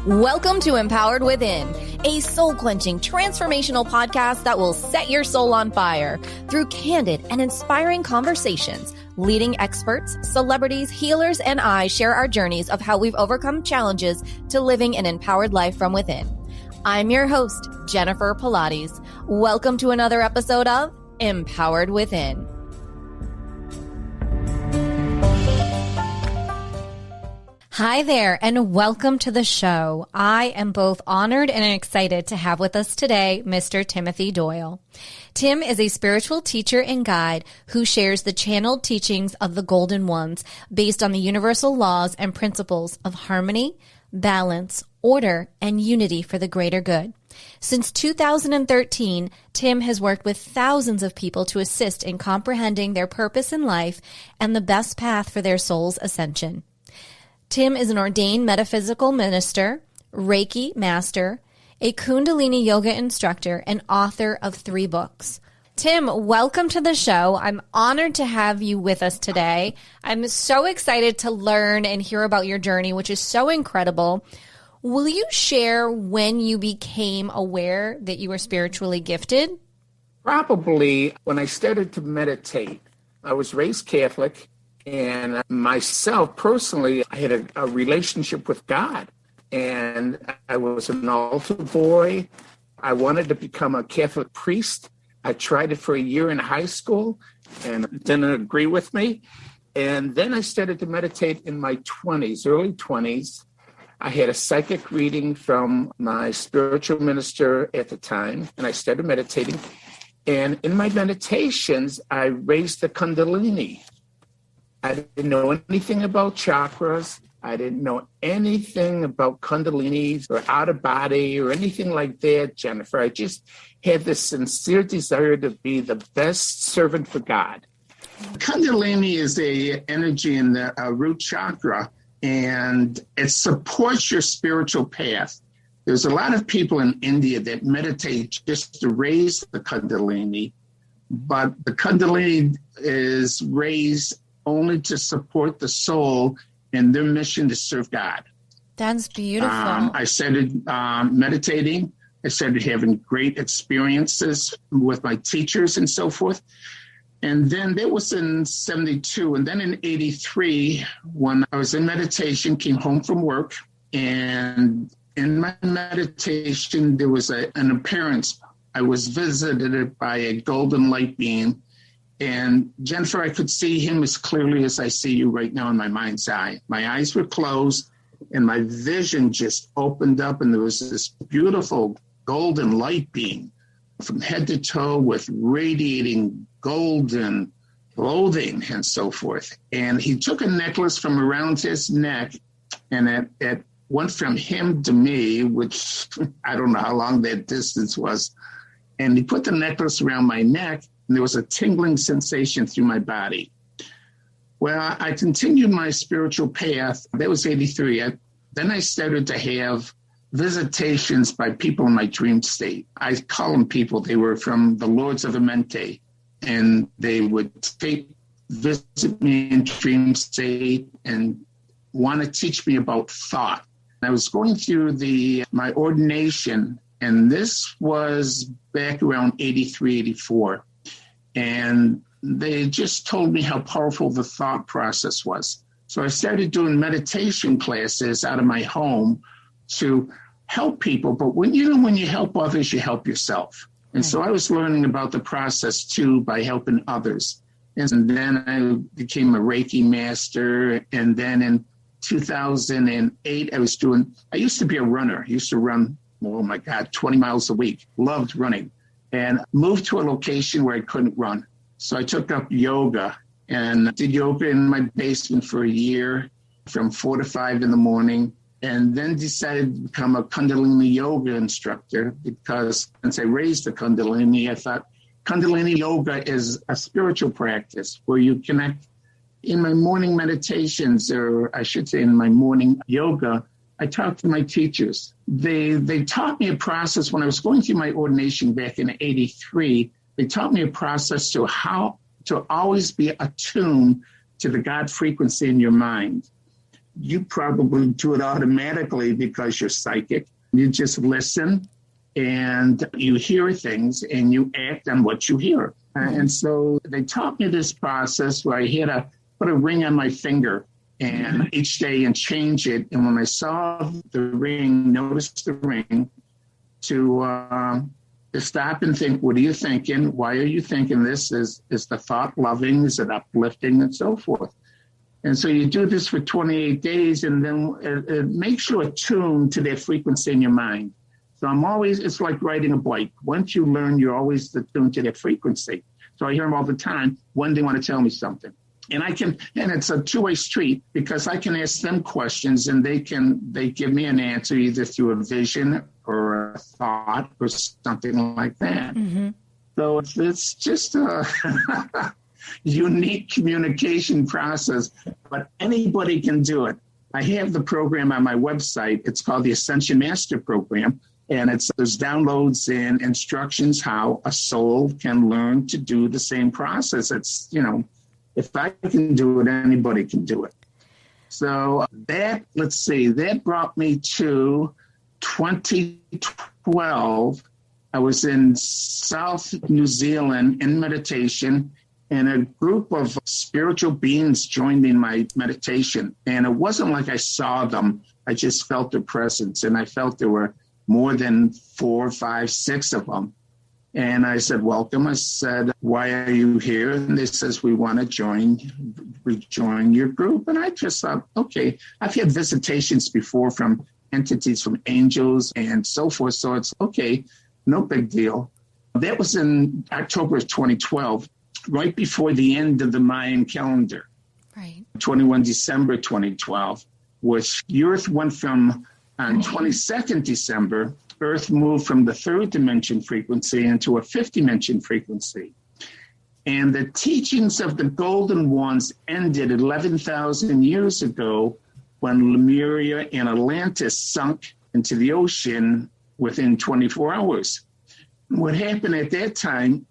Welcome to Empowered Within, a soul-quenching, transformational podcast that will set your soul on fire through candid and inspiring conversations. Leading experts, celebrities, healers, and I share our journeys of how we've overcome challenges to living an empowered life from within. I'm your host, Jennifer Pilates. Welcome to another episode of Empowered Within. Hi there, and welcome to the show. I am both honored and excited to have with us today Mr. Timothy Doyle. Tim is a spiritual teacher and guide who shares the channeled teachings of the Golden Ones based on the universal laws and principles of harmony, balance, order, and unity for the greater good. Since 2013, Tim has worked with thousands of people to assist in comprehending their purpose in life and the best path for their soul's ascension. Tim is an Ordain Metaphysical Minister, Reiki Master, a Kundalini Yoga Instructor, and author of 3 books. Tim, welcome to the show. I'm honored to have you with us today. I'm so excited to learn and hear about your journey, which is so incredible. Will you share when you became aware that you were spiritually gifted? Probably when I started to meditate. I was raised Catholic. And myself, personally, I had a relationship with God. And I was an altar boy. I wanted to become a Catholic priest. I tried it for a year in high school, and it didn't agree with me. And then I started to meditate in my 20s, early 20s. I had a psychic reading from my spiritual minister at the time, and I started meditating. And in my meditations, I raised the Kundalini. I didn't know anything about chakras. I didn't know anything about Kundalinis or out of body or anything like that, Jennifer. I just had this sincere desire to be the best servant for God. Kundalini is a energy in the root chakra, and it supports your spiritual path. There's a lot of people in India that meditate just to raise the Kundalini, but the Kundalini is raised only to support the soul in their mission to serve God. That's beautiful. I started meditating. I started having great experiences with my teachers and so forth. And then that was in 72. And then in 83, when I was in meditation, came home from work. And in my meditation, there was an appearance. I was visited by a golden light being. And Jennifer, I could see him as clearly as I see you right now in my mind's eye. My eyes were closed and my vision just opened up, and there was this beautiful golden light being from head to toe with radiating golden clothing and so forth. And he took a necklace from around his neck, and it went from him to me, which I don't know how long that distance was. And he put the necklace around my neck, and there was a tingling sensation through my body. Well, I continued my spiritual path. That was 83. Then I started to have visitations by people in my dream state. I call them people. They were from the Lords of Amenti, and they would visit me in dream state and want to teach me about thought. I was going through my ordination, and this was back around 83, 84. And they just told me how powerful the thought process was. So I started doing meditation classes out of my home to help people. But when you help others, you help yourself. And so I was learning about the process too by helping others. And then I became a Reiki Master. And then in 2008, I used to be a runner. I used to run, 20 miles a week. Loved running. And moved to a location where I couldn't run. So I took up yoga and did yoga in my basement for a year from 4 to 5 in the morning, and then decided to become a Kundalini yoga instructor because once I raised the Kundalini, I thought Kundalini yoga is a spiritual practice where you connect. In my morning meditations, or I should say in my morning yoga, I talked to my teachers. They taught me a process when I was going through my ordination back in 83. They taught me a process to how to always be attuned to the God frequency in your mind. you probably do it automatically because you're psychic. You just listen and you hear things and you act on what you hear. And so they taught me this process where I had to put a ring on my finger and each day and change it. And when I saw the ring, notice the ring, to stop and think, what are you thinking? Why are you thinking this? Is the thought loving? Is it uplifting? And so forth. And so you do this for 28 days, and then it makes you attuned to that frequency in your mind. So it's like riding a bike. Once you learn, you're always attuned to that frequency. So I hear them all the time when they want to tell me something. And it's a two-way street because I can ask them questions and they give me an answer either through a vision or a thought or something like that. Mm-hmm. So it's just a unique communication process, but anybody can do it. I have the program on my website. It's called the Ascension Master Program. And there's downloads and instructions how a soul can learn to do the same process. It's, if I can do it, anybody can do it. So that brought me to 2012. I was in South New Zealand in meditation, and a group of spiritual beings joined me in my meditation. And it wasn't like I saw them. I just felt their presence, and I felt there were more than 4, 5, 6 of them. And I said, welcome. I said, why are you here? And they says, we want to rejoin your group. And I just thought, okay, I've had visitations before from entities, from angels and so forth. So it's okay, no big deal. That was in October of 2012, right before the end of the Mayan calendar. Right. 21 December 2012, which the Earth went from on 22nd December, Earth moved from the 3rd dimension frequency into a 5th dimension frequency. And the teachings of the Golden Ones ended 11,000 years ago when Lemuria and Atlantis sunk into the ocean within 24 hours. What happened at that time,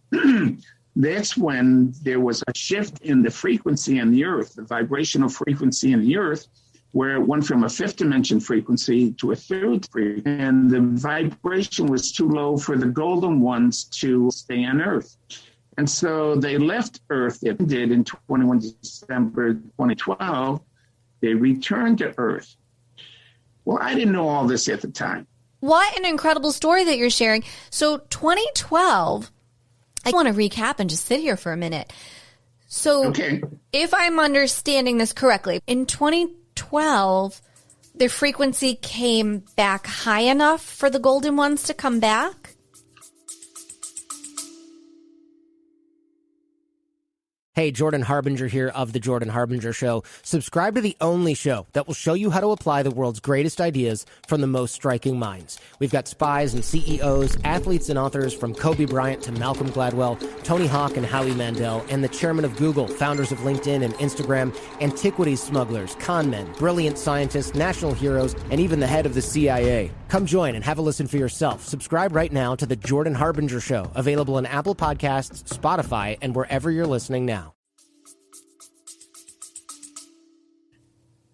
that's when there was a shift in the frequency on the Earth, the vibrational frequency in the Earth, where it went from a 5th dimension frequency to a 3rd frequency, and the vibration was too low for the Golden Ones to stay on Earth. And so they left Earth. It did in 21 December 2012. They returned to Earth. Well, I didn't know all this at the time. What an incredible story that you're sharing. So 2012, I want to recap and just sit here for a minute. So okay. If I'm understanding this correctly, in 2012, the frequency came back high enough for the Golden Ones to come back? Hey, Jordan Harbinger here of The Jordan Harbinger Show. Subscribe to the only show that will show you how to apply the world's greatest ideas from the most striking minds. We've got spies and CEOs, athletes and authors from Kobe Bryant to Malcolm Gladwell, Tony Hawk and Howie Mandel, and the chairman of Google, founders of LinkedIn and Instagram, antiquities smugglers, con men, brilliant scientists, national heroes, and even the head of the CIA. Come join and have a listen for yourself. Subscribe right now to The Jordan Harbinger Show, available on Apple Podcasts, Spotify, and wherever you're listening now.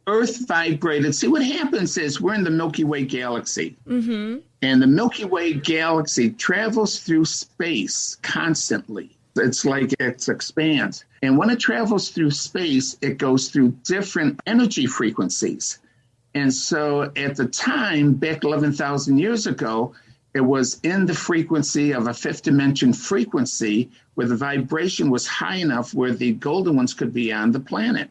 Earth vibrated. See, what happens is we're in the Milky Way galaxy. Mm-hmm. And the Milky Way galaxy travels through space constantly. It's like it expands. And when it travels through space, it goes through different energy frequencies. And so at the time, back 11,000 years ago, it was in the frequency of a 5th dimension frequency where the vibration was high enough where the Golden Ones could be on the planet.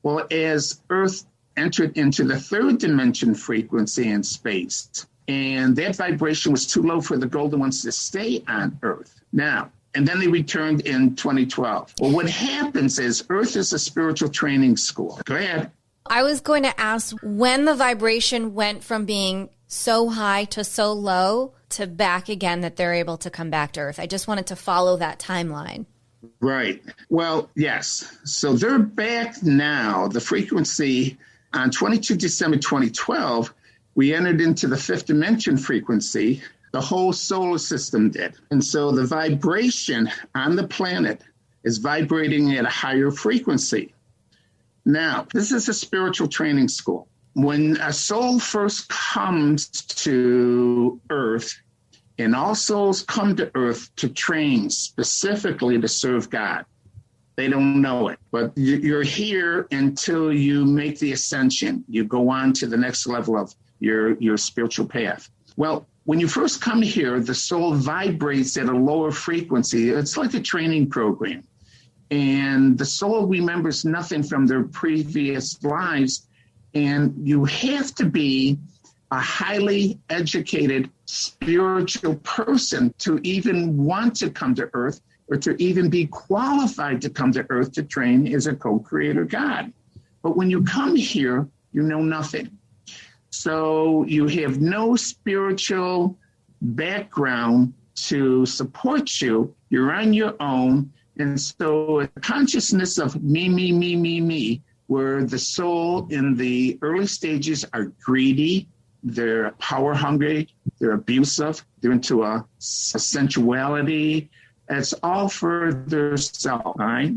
Well, as Earth entered into the 3rd dimension frequency in space, and that vibration was too low for the Golden Ones to stay on Earth. Now, and then they returned in 2012. Well, what happens is Earth is a spiritual training school. Go ahead. I was going to ask when the vibration went from being so high to so low to back again that they're able to come back to Earth. I just wanted to follow that timeline. Right. Well, yes. So they're back now. The frequency on 22 December 2012, we entered into the 5th dimension frequency. The whole solar system did. And so the vibration on the planet is vibrating at a higher frequency. Now, this is a spiritual training school. When a soul first comes to Earth, and all souls come to Earth to train specifically to serve God. They don't know it, but you're here until you make the ascension. You go on to the next level of your spiritual path. Well, when you first come here, the soul vibrates at a lower frequency. It's like a training program. And the soul remembers nothing from their previous lives. And you have to be a highly educated spiritual person to even want to come to Earth or to even be qualified to come to Earth to train as a co-creator God. But when you come here, you know nothing. So you have no spiritual background to support you. You're on your own. And so a consciousness of me, where the soul in the early stages are greedy, they're power hungry, they're abusive, they're into a sensuality. It's all for their self, all right?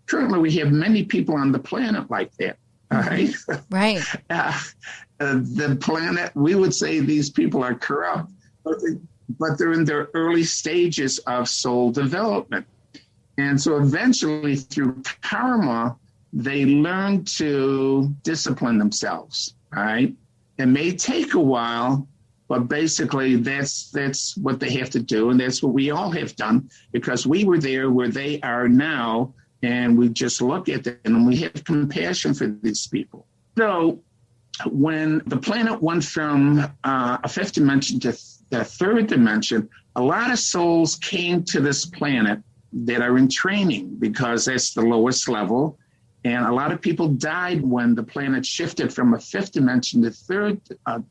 Currently, we have many people on the planet like that, all right? Right. The planet, we would say these people are corrupt, but they're in their early stages of soul development. And so eventually, through karma, they learn to discipline themselves, all right? It may take a while, but basically that's what they have to do. And that's what we all have done, because we were there where they are now. And we just look at them and we have compassion for these people. So when the planet went from a fifth dimension to the third dimension, a lot of souls came to this planet that are in training, because that's the lowest level. And a lot of people died when the planet shifted from a fifth dimension to third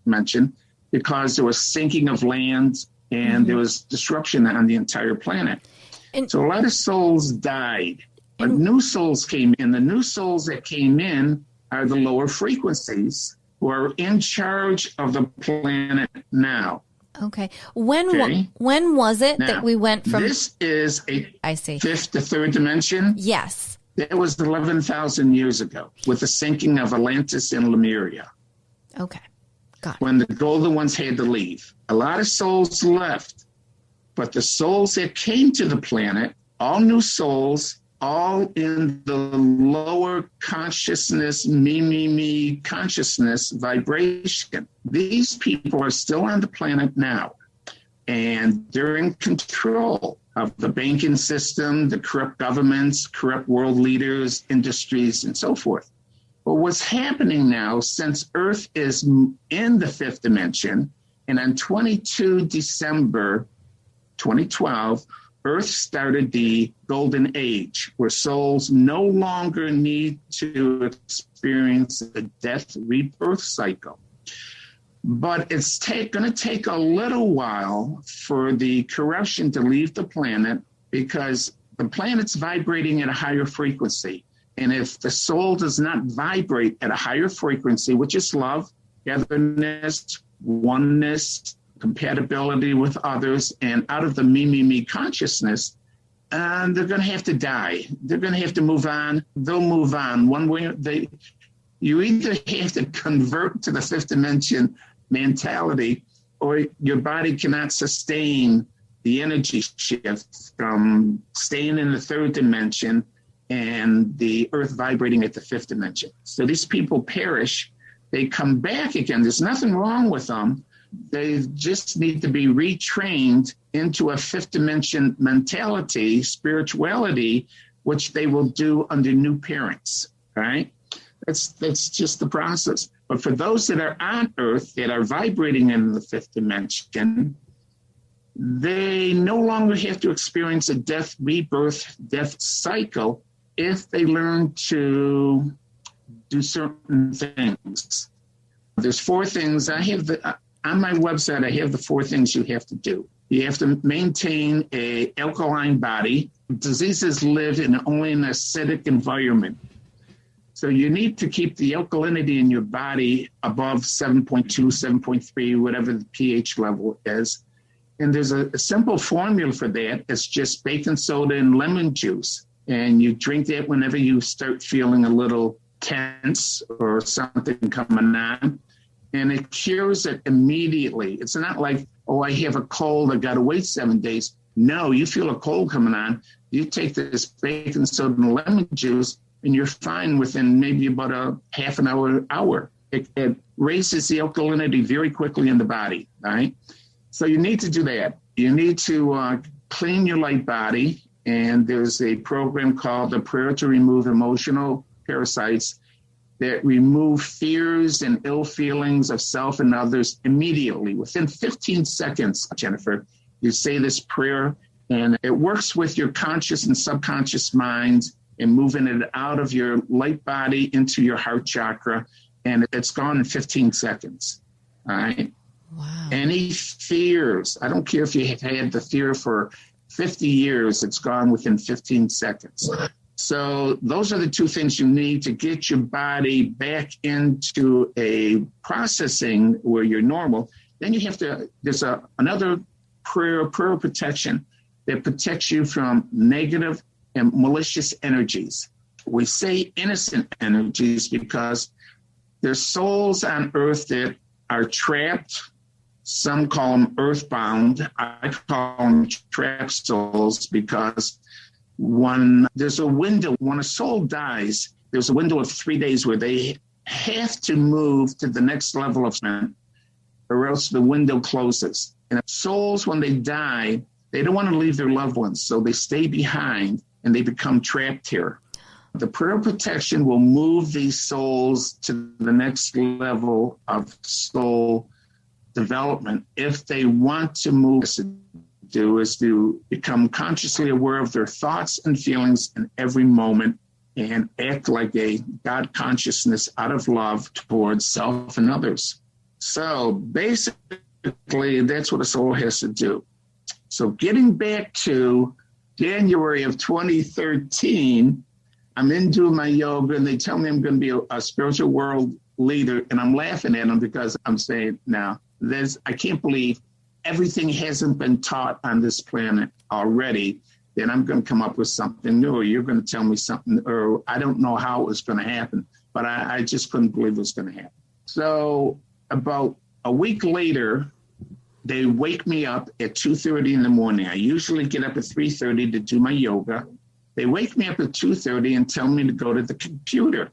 dimension, because there was sinking of land and there was disruption on the entire planet. And so a lot of souls died, but new souls came in. The new souls that came in are the lower frequencies who are in charge of the planet now. Okay. When was it that we went from... This is I see. Fifth to third dimension? Yes. That was 11,000 years ago with the sinking of Atlantis and Lemuria. Okay. Got it. When the golden ones had to leave. A lot of souls left, but the souls that came to the planet, all new souls, all in the lower consciousness, me consciousness vibration. These people are still on the planet now, and they're in control of the banking system, the corrupt governments, corrupt world leaders, industries, and so forth. But what's happening now, since Earth is in the fifth dimension, and on 22 December 2012, Earth started the golden age, where souls no longer need to experience the death rebirth cycle. But it's going to take a little while for the corruption to leave the planet, because the planet's vibrating at a higher frequency. And if the soul does not vibrate at a higher frequency, which is love, togetherness, oneness, compatibility with others, and out of the me consciousness, they're going to have to die. They're going to have to move on. They'll move on. One way, you either have to convert to the fifth dimension mentality, or your body cannot sustain the energy shift from staying in the third dimension and the Earth vibrating at the fifth dimension. So these people perish. They come back again. There's nothing wrong with them. They just need to be retrained into a fifth dimension mentality, spirituality, which they will do under new parents, right? That's just the process. But for those that are on Earth, that are vibrating in the fifth dimension, they no longer have to experience a death, rebirth, death cycle if they learn to do certain things. There's four things. On my website, I have the four things you have to do. You have to maintain an alkaline body. Diseases live only in an acidic environment. So you need to keep the alkalinity in your body above 7.2, 7.3, whatever the pH level is. And there's a simple formula for that. It's just baking soda and lemon juice. And you drink that whenever you start feeling a little tense or something coming on, and it cures it immediately. It's not like, oh, I have a cold, I got to wait 7 days. No, you feel a cold coming on, you take this baking soda and lemon juice, and you're fine within maybe about a half an hour. It raises the alkalinity very quickly in the body, right? So you need to do that. You need to clean your light body, and there's a program called the Prayer to Remove Emotional Parasites that remove fears and ill feelings of self and others immediately. Within 15 seconds, Jennifer, you say this prayer, and it works with your conscious and subconscious minds and moving it out of your light body into your heart chakra, and it's gone in 15 seconds. All right. Wow. Any fears, I don't care if you have had the fear for 50 years, it's gone within 15 seconds. So those are the two things you need to get your body back into a processing where you're normal. Then you have to, there's another prayer protection that protects you from negative and malicious energies. We say innocent energies because there's souls on earth that are trapped. Some call them earthbound. I call them trapped souls because when there's a window, when a soul dies, there's a window of 3 days where they have to move to the next level of man, or else the window closes. And souls, when they die, they don't want to leave their loved ones, so they stay behind and they become trapped here. The prayer protection will move these souls to the next level of soul development. If they want to move, do is to become consciously aware of their thoughts and feelings in every moment and act like a God consciousness out of love towards self and others. So basically, that's what a soul has to do. So getting back to January of 2013, I'm in doing my yoga, and they tell me I'm going to be a spiritual world leader, and I'm laughing at them because I'm saying, now, I can't believe everything hasn't been taught on this planet already, then I'm going to come up with something new, or you're going to tell me something, or I don't know how it was going to happen, but I just couldn't believe it was going to happen. So about a week later, they wake me up at 2:30 in the morning. I usually get up at 3:30 to do my yoga. They wake me up at 2:30 and tell me to go to the computer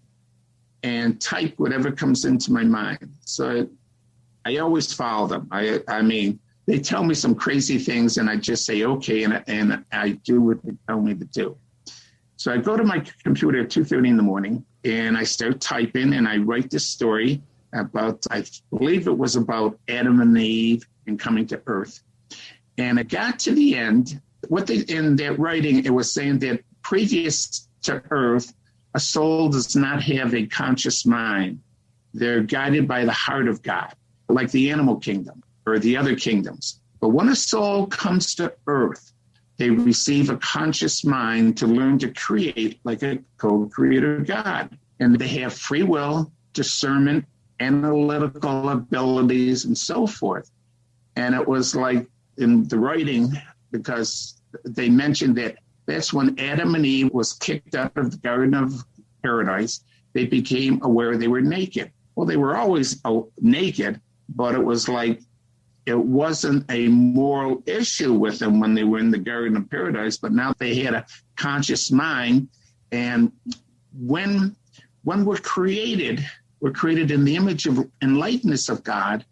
and type whatever comes into my mind. So I always follow them. I mean, they tell me some crazy things, and I just say, okay, and I do what they tell me to do. So I go to my computer at 2:30 in the morning, and I start typing, and I write this story about, I believe it was about Adam and Eve and coming to Earth. And I got to the end. In that writing, it was saying that previous to Earth, a soul does not have a conscious mind. They're guided by the heart of God, like the animal kingdom or the other kingdoms. But when a soul comes to Earth, they receive a conscious mind to learn to create like a co-creator God. And they have free will, discernment, analytical abilities, and so forth. And it was like in the writing, because they mentioned that that's when Adam and Eve was kicked out of the Garden of Paradise. They became aware they were naked. Well, they were always naked, but it was like it wasn't a moral issue with them when they were in the Garden of Paradise, but now they had a conscious mind. And when we're created in the image of and likeness of God.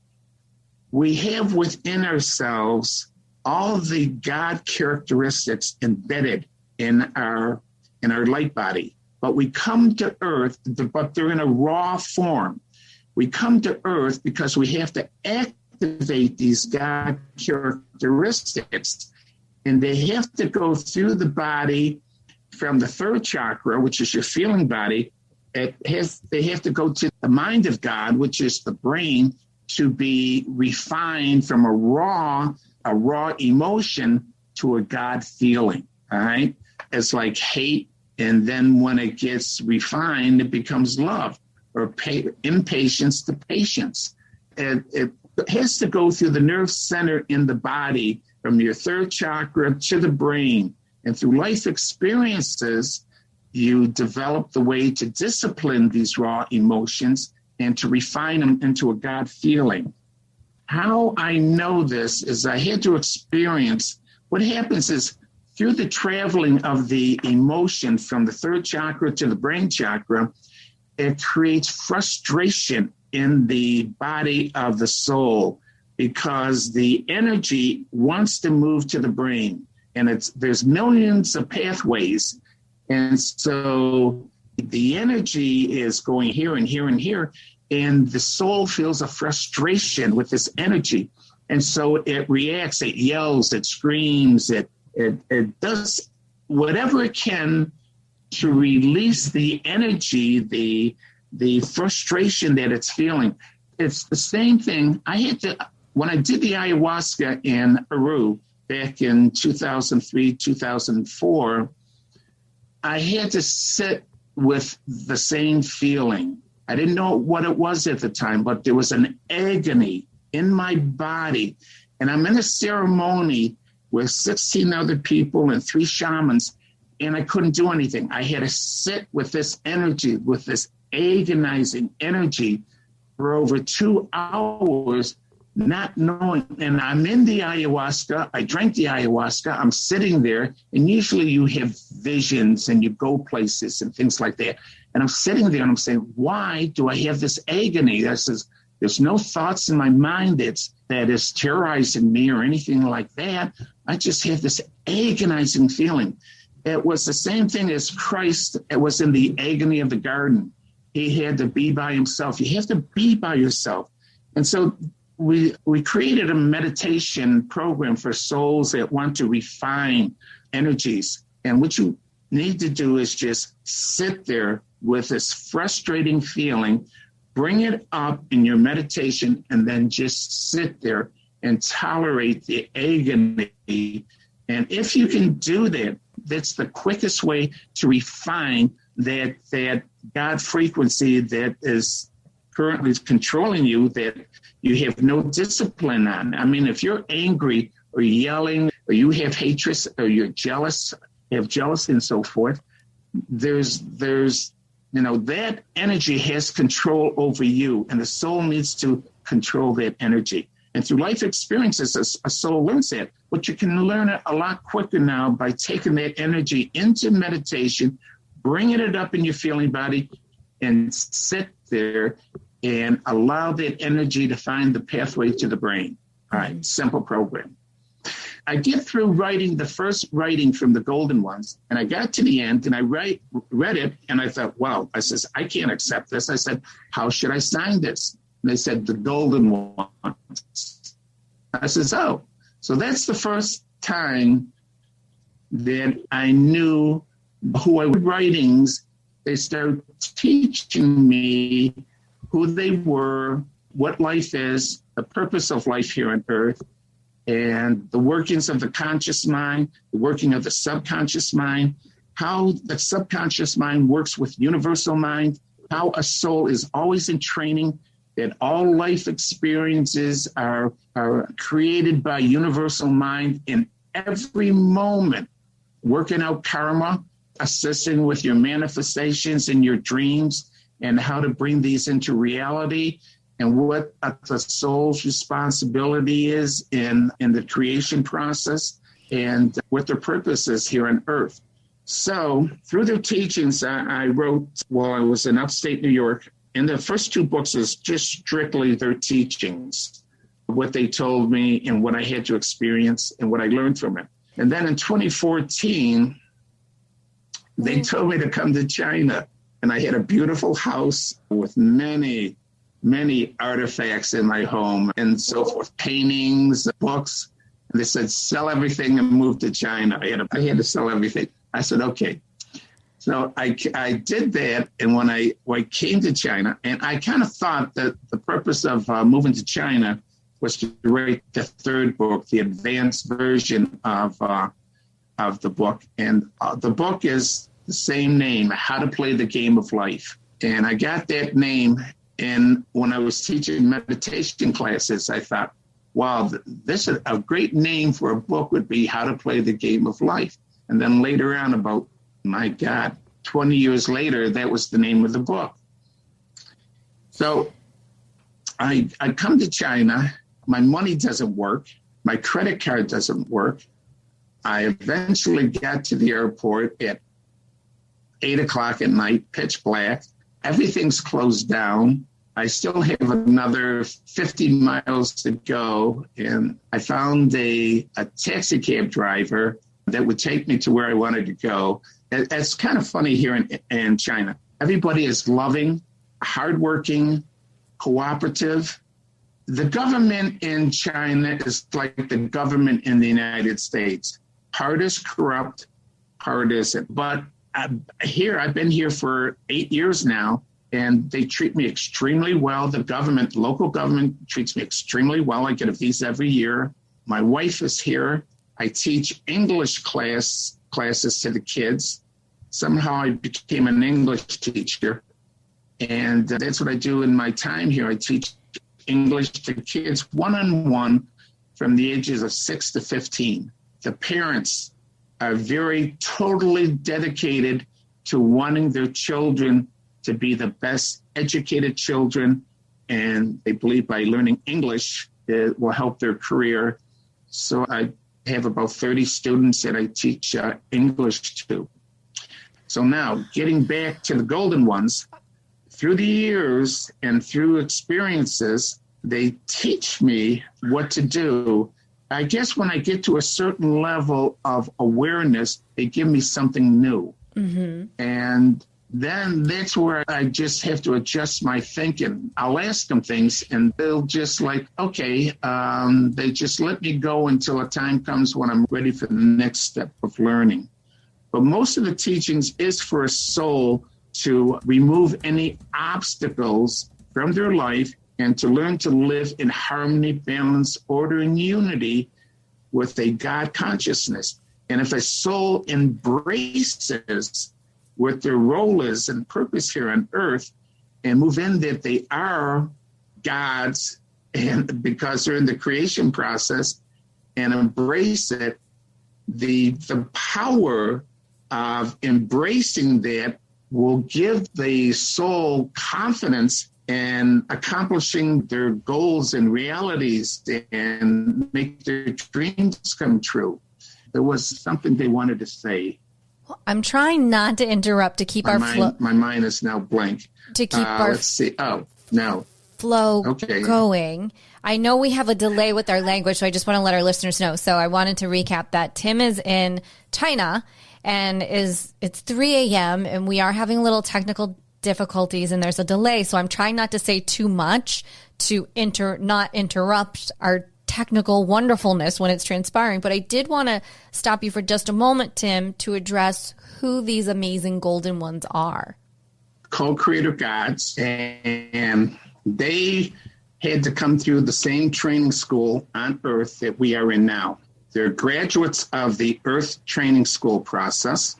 We have within ourselves all the God characteristics embedded in our light body. But we come to Earth, but they're in a raw form. We come to Earth because we have to activate these God characteristics. And they have to go through the body from the third chakra, which is your feeling body. They have to go to the mind of God, which is the brain, to be refined from a raw emotion to a God feeling. All right. It's like hate. And then when it gets refined, it becomes love, or impatience to patience. It has to go through the nerve center in the body from your third chakra to the brain. And through life experiences, you develop the way to discipline these raw emotions and to refine them into a God feeling. How I know this is I had to experience what happens is through the traveling of the emotion from the third chakra to the brain chakra, it creates frustration in the body of the soul because the energy wants to move to the brain. And there's millions of pathways. And so the energy is going here and here and here. And the soul feels a frustration with this energy. And so it reacts, it yells, it screams, it does whatever it can to release the energy, the frustration that it's feeling. It's the same thing. When I did the ayahuasca in Peru back in 2003, 2004, I had to sit with the same feeling. I didn't know what it was at the time, but there was an agony in my body. And I'm in a ceremony with 16 other people and 3 shamans, and I couldn't do anything. I had to sit with this energy, with this agonizing energy for over 2 hours, not knowing. And I'm in the ayahuasca. I drank the ayahuasca. I'm sitting there, and usually you have visions and you go places and things like that. And I'm sitting there and I'm saying, why do I have this agony? There's no thoughts in my mind that is terrorizing me or anything like that. I just have this agonizing feeling. It was the same thing as Christ. It was in the agony of the garden. He had to be by himself. You have to be by yourself. And so we created a meditation program for souls that want to refine energies. And what you need to do is just sit there with this frustrating feeling, bring it up in your meditation, and then just sit there and tolerate the agony. And if you can do that, that's the quickest way to refine that God frequency that is currently controlling you, that you have no discipline on. I mean, if you're angry or yelling, or you have hatred, or you're jealous, have jealousy and so forth, there's that energy has control over you, and the soul needs to control that energy. And through life experiences, a soul learns that. But you can learn it a lot quicker now by taking that energy into meditation, bringing it up in your feeling body, and sit there and allow that energy to find the pathway to the brain. All right, simple program. I get through writing the first writing from the golden ones, and I got to the end, and I read it, and I thought, wow. I says, I can't accept this. I said, how should I sign this? And they said, the golden ones. I says, oh. So that's the first time that I knew who I was writings. They started teaching me who they were, what life is, the purpose of life here on earth, and the workings of the conscious mind, the working of the subconscious mind, how the subconscious mind works with universal mind, how a soul is always in training, that all life experiences are created by universal mind in every moment, working out karma, assisting with your manifestations and your dreams, and how to bring these into reality, and what the soul's responsibility is in the creation process, and what their purpose is here on earth. So through their teachings, I wrote while I was in upstate New York, and the first 2 books is just strictly their teachings, what they told me and what I had to experience and what I learned from it. And then in 2014, they told me to come to China, and I had a beautiful house with many, many artifacts in my home and so forth, paintings, books. And they said, sell everything and move to China. I had to sell everything. I said, okay. So I did that. And when I came to China, and I kind of thought that the purpose of moving to China was to write the 3rd book, the advanced version of the book. And the book is the same name, How to Play the Game of Life. And I got that name. And when I was teaching meditation classes, I thought, wow, this is a great name for a book would be How to Play the Game of Life. And then later on about, my God, 20 years later, that was the name of the book. So I come to China. My money doesn't work. My credit card doesn't work. I eventually got to the airport at 8 o'clock at night, pitch black. Everything's closed down. I still have another 50 miles to go. And I found a taxi cab driver that would take me to where I wanted to go. It's kind of funny here in China. Everybody is loving, hardworking, cooperative. The government in China is like the government in the United States. Part is corrupt, part isn't. But I've been here for 8 years now, and they treat me extremely well. The government, local government treats me extremely well. I get a visa every year. My wife is here. I teach English classes to the kids. Somehow I became an English teacher. And that's what I do in my time here. I teach English to kids one-on-one from the ages of 6 to 15. The parents are very totally dedicated to wanting their children to be the best educated children. And they believe by learning English, it will help their career. So I have about 30 students that I teach English to. So now, getting back to the golden ones, through the years and through experiences, they teach me what to do. I guess when I get to a certain level of awareness, they give me something new. Mm-hmm. And then that's where I just have to adjust my thinking. I'll ask them things and they'll just like, okay, they just let me go until a time comes when I'm ready for the next step of learning. But most of the teachings is for a soul to remove any obstacles from their life and to learn to live in harmony, balance, order, and unity with a God consciousness. And if a soul embraces what their role is and purpose here on earth and move in that they are gods, and because they're in the creation process, and embrace it, the power of embracing that will give the soul confidence in accomplishing their goals and realities and make their dreams come true. There was something they wanted to say. I'm trying not to interrupt to keep our flow. My mind is now blank. To keep our let's see. Oh, no. Flow going. I know we have a delay with our language, so I just want to let our listeners know. So I wanted to recap that Tim is in China and it's 3 a.m. and we are having a little technical difficulties and there's a delay. So I'm trying not to say too much to not interrupt our technical wonderfulness when it's transpiring. But I did want to stop you for just a moment, Tim, to address who these amazing golden ones are. Co-creator gods, and they had to come through the same training school on Earth that we are in now. They're graduates of the Earth Training School process.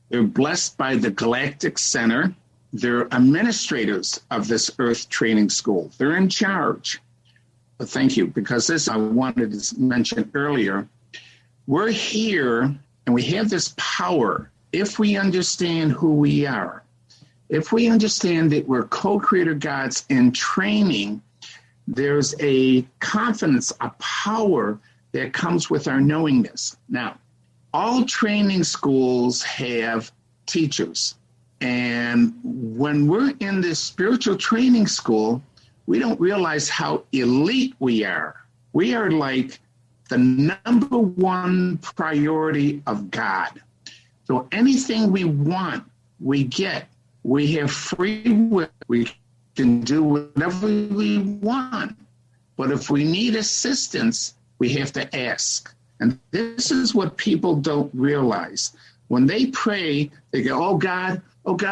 They're blessed by the Galactic Center. They're administrators of this Earth Training School. They're in charge. But thank you, because this I wanted to mention earlier. We're here and we have this power if we understand who we are. If we understand that we're co-creator gods in training, there's a confidence, a power that comes with our knowingness. Now, all training schools have teachers. And when we're in this spiritual training school, we don't realize how elite we are. We are like the number one priority of God. So anything we want, we get. We have free will. We can do whatever we want. But if we need assistance, we have to ask. And this is what people don't realize. When they pray, they go, oh, God,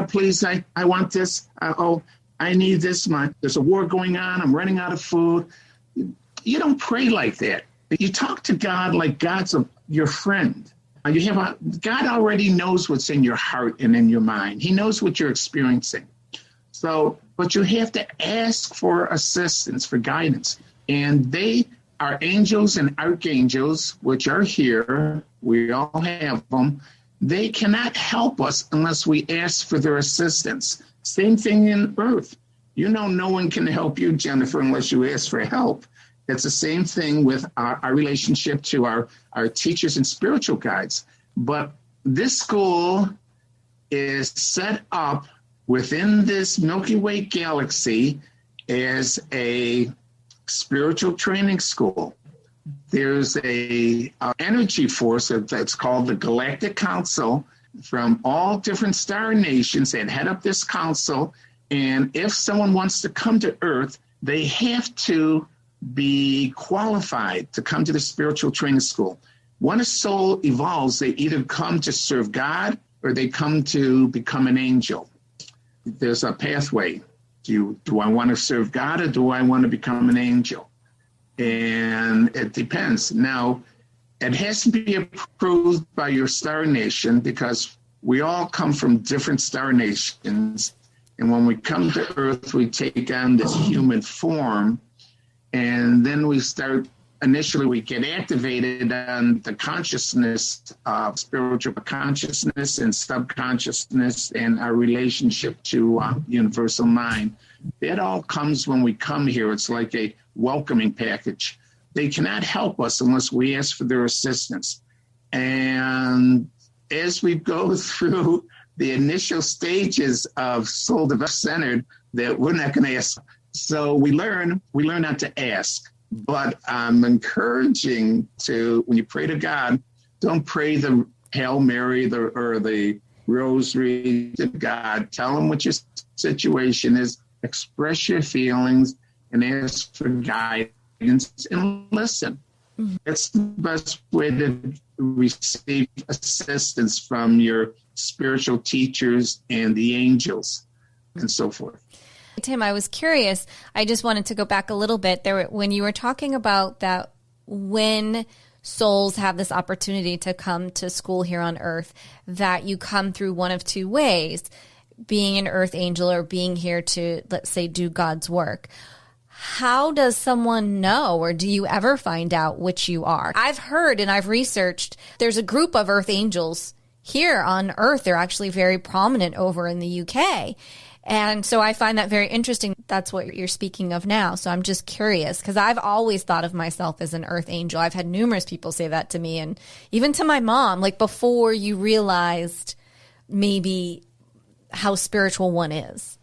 please, I want this. I need this. There's a war going on. I'm running out of food. You don't pray like that. You talk to God like God's your friend. God already knows what's in your heart and in your mind. He knows what you're experiencing. But you have to ask for assistance, for guidance. And they are angels and archangels, which are here. We all have them. They cannot help us unless we ask for their assistance. Same thing in earth. No one can help you, Jennifer, unless you ask for help. It's the same thing with our relationship to our teachers and spiritual guides. But this school is set up within this Milky Way galaxy as a spiritual training school. There's a energy force that's called the Galactic Council from all different star nations that head up this council. And if someone wants to come to Earth, they have to be qualified to come to the spiritual training school. When a soul evolves, they either come to serve God or they come to become an angel. There's a pathway. Do I want to serve God or do I want to become an angel? And it depends. Now, it has to be approved by your star nation because we all come from different star nations. And when we come to Earth, we take on this human form. And then initially we get activated on the consciousness of spiritual consciousness and subconsciousness and our relationship to universal mind. That all comes when we come here. It's like a welcoming package. They cannot help us unless we ask for their assistance. And as we go through the initial stages of soul development centered, that we're not going to ask. So we learn not to ask. But I'm encouraging when you pray to God, don't pray the Hail Mary or the Rosary to God. Tell him what your situation is. Express your feelings and ask for guidance and listen. Mm-hmm. That's the best way to receive assistance from your spiritual teachers and the angels and so forth. Tim, I was curious. I just wanted to go back a little bit there when you were talking about that when souls have this opportunity to come to school here on Earth, that you come through one of two ways, being an earth angel or being here to, let's say, do God's work. How does someone know, or do you ever find out which you are? I've heard and I've researched there's a group of earth angels here on Earth. They're actually very prominent over in the UK. And so I find that very interesting. That's what you're speaking of now. So I'm just curious because I've always thought of myself as an earth angel. I've had numerous people say that to me and even to my mom, like before you realized maybe how spiritual one is.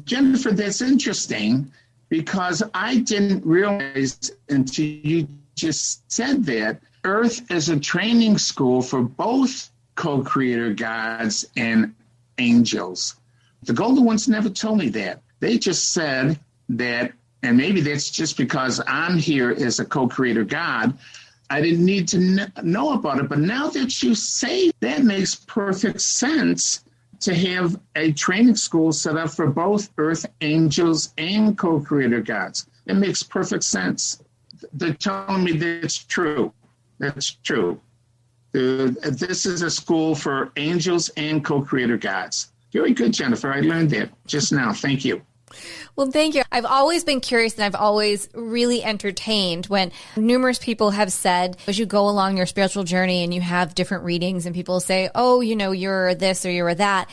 Jennifer, that's interesting because I didn't realize until you just said that Earth is a training school for both co-creator gods and angels. The Golden Ones never told me that. They just said that, and maybe that's just because I'm here as a co-creator God, I didn't need to know about it. But now that you say that makes perfect sense to have a training school set up for both earth angels and co-creator gods. It makes perfect sense. They're telling me that's true. That's true. This is a school for angels and co-creator gods. Very good, Jennifer. I learned that just now. Thank you. Well, thank you. I've always been curious and I've always really entertained when numerous people have said, as you go along your spiritual journey and you have different readings and people say, oh, you're this or you're that.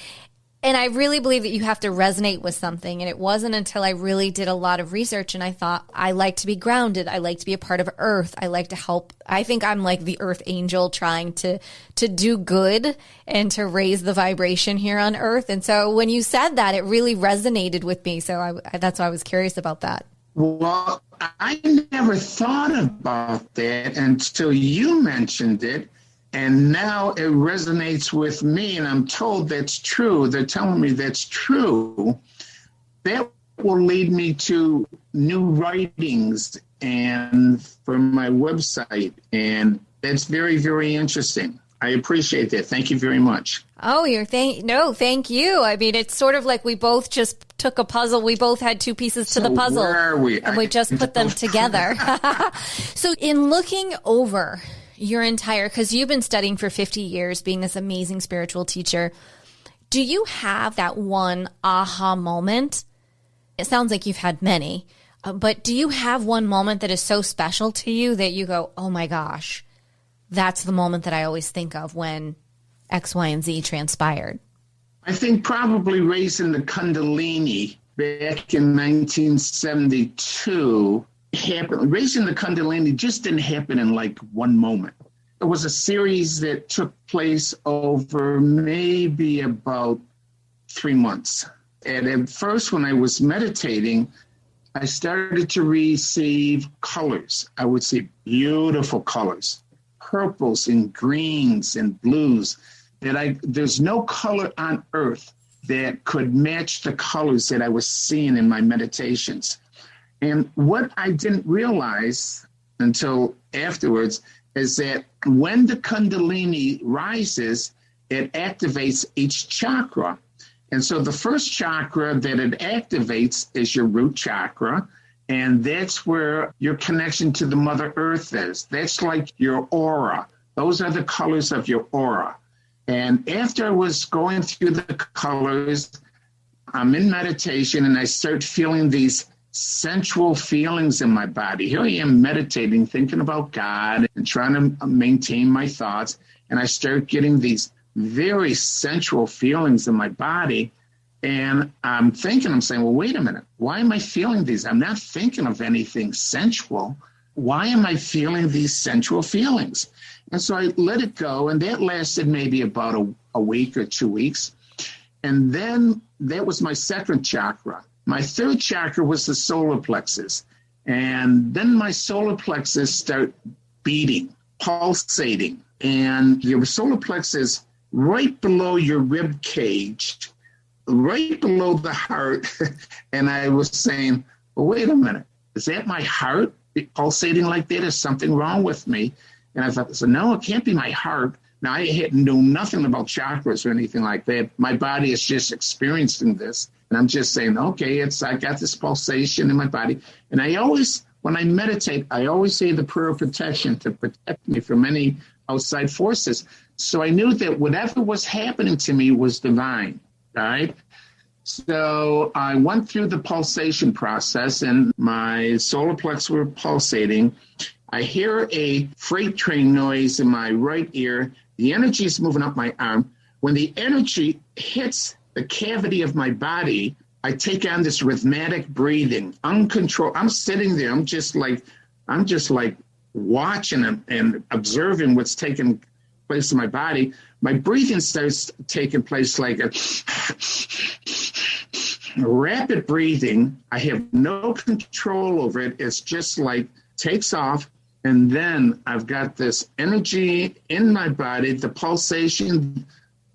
And I really believe that you have to resonate with something. And it wasn't until I really did a lot of research and I thought, I like to be grounded. I like to be a part of Earth. I like to help. I think I'm like the Earth angel trying to do good and to raise the vibration here on Earth. And so when you said that, it really resonated with me. So that's why I was curious about that. Well, I never thought about that until you mentioned it. And now it resonates with me, and I'm told that's true. They're telling me that's true. That will lead me to new writings and for my website, and that's very, very interesting. I appreciate that. Thank you very much. Oh, thank you. I mean, it's sort of like we both just took a puzzle. We both had two pieces to the puzzle. Where are we? And we just put them together. So in looking over your entire, because you've been studying for 50 years, being this amazing spiritual teacher, do you have that one aha moment? It sounds like you've had many, but do you have one moment that is so special to you that you go, oh my gosh, that's the moment that I always think of when X, Y, and Z transpired? I think probably raising the Kundalini back in 1972 happened. Raising the Kundalini just didn't happen in like one moment. It was a series that took place over maybe about 3 months. And at first, when I was meditating, I started to receive colors. I would see beautiful colors, purples and greens and blues. There's no color on earth that could match the colors that I was seeing in my meditations. And what I didn't realize until afterwards is that when the Kundalini rises, it activates each chakra. And so the first chakra that it activates is your root chakra. And that's where your connection to the Mother Earth is. That's like your aura. Those are the colors of your aura. And after I was going through the colors, I'm in meditation and I start feeling these sensual feelings in my body. Here I am meditating, thinking about God and trying to maintain my thoughts. And I start getting these very sensual feelings in my body. And I'm saying, well, wait a minute. Why am I feeling these? I'm not thinking of anything sensual. Why am I feeling these sensual feelings? And so I let it go. And that lasted maybe about a week or 2 weeks. And then that was my second chakra. My third chakra was the solar plexus. And then my solar plexus start beating, pulsating. And your solar plexus right below your rib cage, right below the heart. And I was saying, well, wait a minute. Is that my heart pulsating like that? Is something wrong with me? And I thought, so no, it can't be my heart. Now, I knew nothing about chakras or anything like that. My body is just experiencing this. And I'm just saying, okay, I got this pulsation in my body. And when I meditate, I always say the prayer of protection to protect me from any outside forces. So I knew that whatever was happening to me was divine, right? So I went through the pulsation process and my solar plexus were pulsating. I hear a freight train noise in my right ear. The energy is moving up my arm. When the energy hits the cavity of my body, I take on this rhythmic breathing, uncontrolled. I'm sitting there. I'm just like watching and observing what's taking place in my body. My breathing starts taking place like a rapid breathing. I have no control over it. It's just like takes off. And then I've got this energy in my body, the pulsation,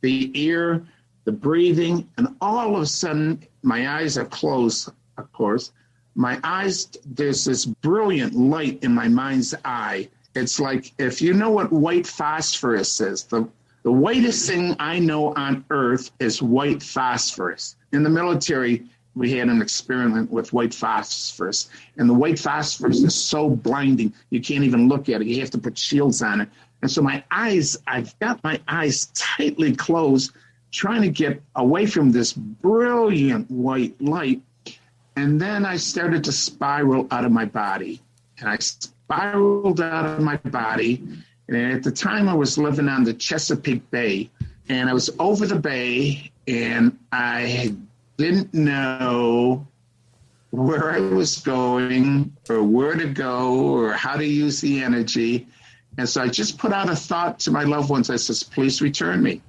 the ear, the breathing, and all of a sudden, my eyes are closed, of course. My eyes, there's this brilliant light in my mind's eye. It's like, if you know what white phosphorus is, the whitest thing I know on earth is white phosphorus. In the military, we had an experiment with white phosphorus, and the white phosphorus is so blinding, you can't even look at it. You have to put shields on it. And so I've got my eyes tightly closed, trying to get away from this brilliant white light. And then I started to spiral out of my body. And I spiraled out of my body. And at the time I was living on the Chesapeake Bay. And I was over the bay, and I didn't know where I was going or where to go or how to use the energy. And so I just put out a thought to my loved ones. I says, please return me.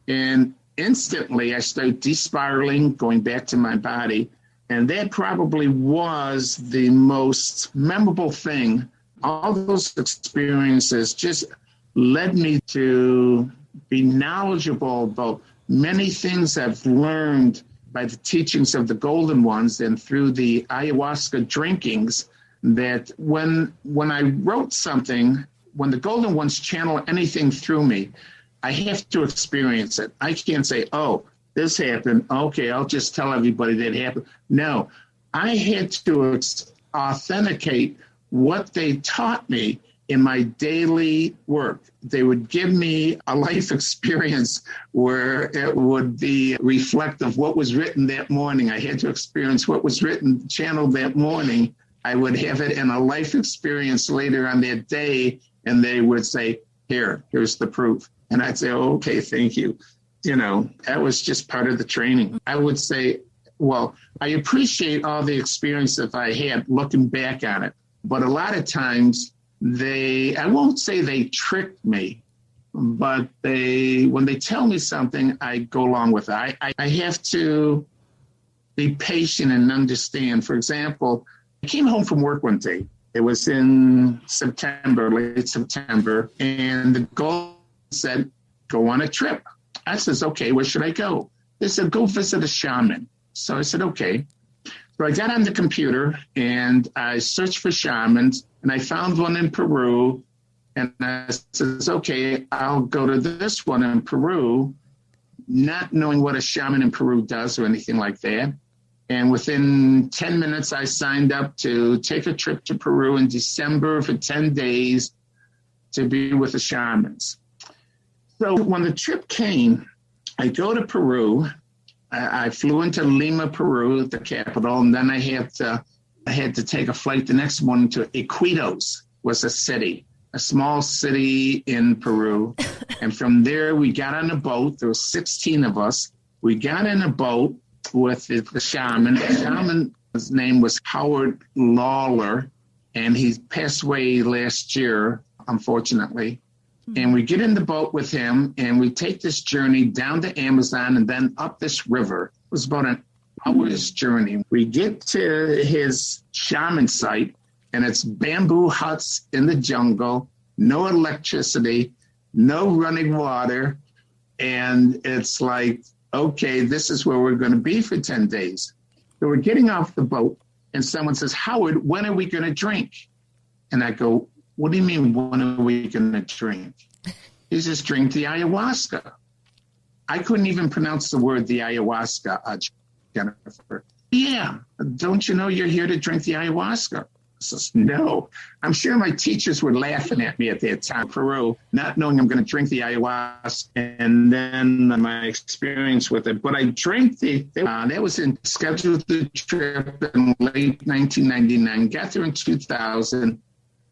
And instantly I started despiraling, going back to my body. And that probably was the most memorable thing. All those experiences just led me to be knowledgeable about many things I've learned by the teachings of the Golden Ones and through the ayahuasca drinkings, that when I wrote something, when the Golden Ones channel anything through me, I have to experience it. I can't say, oh, this happened. Okay, I'll just tell everybody that happened. No, I had to authenticate what they taught me in my daily work. They would give me a life experience where it would be reflective of what was written that morning. I had to experience what was written, channeled that morning. I would have it in a life experience later on that day, and they would say, here's the proof. And I'd say, oh, okay, thank you. That was just part of the training. I would say, well, I appreciate all the experience that I had looking back on it. But a lot of times I won't say they tricked me, but when they tell me something, I go along with it. I have to be patient and understand. For example, I came home from work one day. It was in late September, and the goal said, go on a trip. I says, okay, where should I go? They said, go visit a shaman. So I said, okay. So I got on the computer and I searched for shamans, and I found one in Peru. And I says, okay, I'll go to this one in Peru, not knowing what a shaman in Peru does or anything like that. And within 10 minutes, I signed up to take a trip to Peru in December for 10 days to be with the shamans. So when the trip came, I go to Peru. I flew into Lima, Peru, the capital, and then I had to take a flight the next morning to Iquitos, was a small city in Peru. And from there, we got on a boat. There were 16 of us. We got in a boat with the shaman. The shaman's name was Howard Lawler, and he passed away last year, unfortunately. And we get in the boat with him, and we take this journey down the Amazon and then up this river. It was about an hour's journey. We get to his shaman site, and it's bamboo huts in the jungle, no electricity, no running water. And it's like, okay, this is where we're going to be for 10 days. So we're getting off the boat, and someone says, Howard, when are we going to drink? And I go, what do you mean, when are we going to drink? He says, drink the ayahuasca. I couldn't even pronounce the word the ayahuasca, Jennifer. Yeah, don't you know you're here to drink the ayahuasca? I says, no. I'm sure my teachers were laughing at me at that time, Peru, not knowing I'm going to drink the ayahuasca, and then my experience with it. But I drank that was scheduled the trip in late 1999, got there in 2000.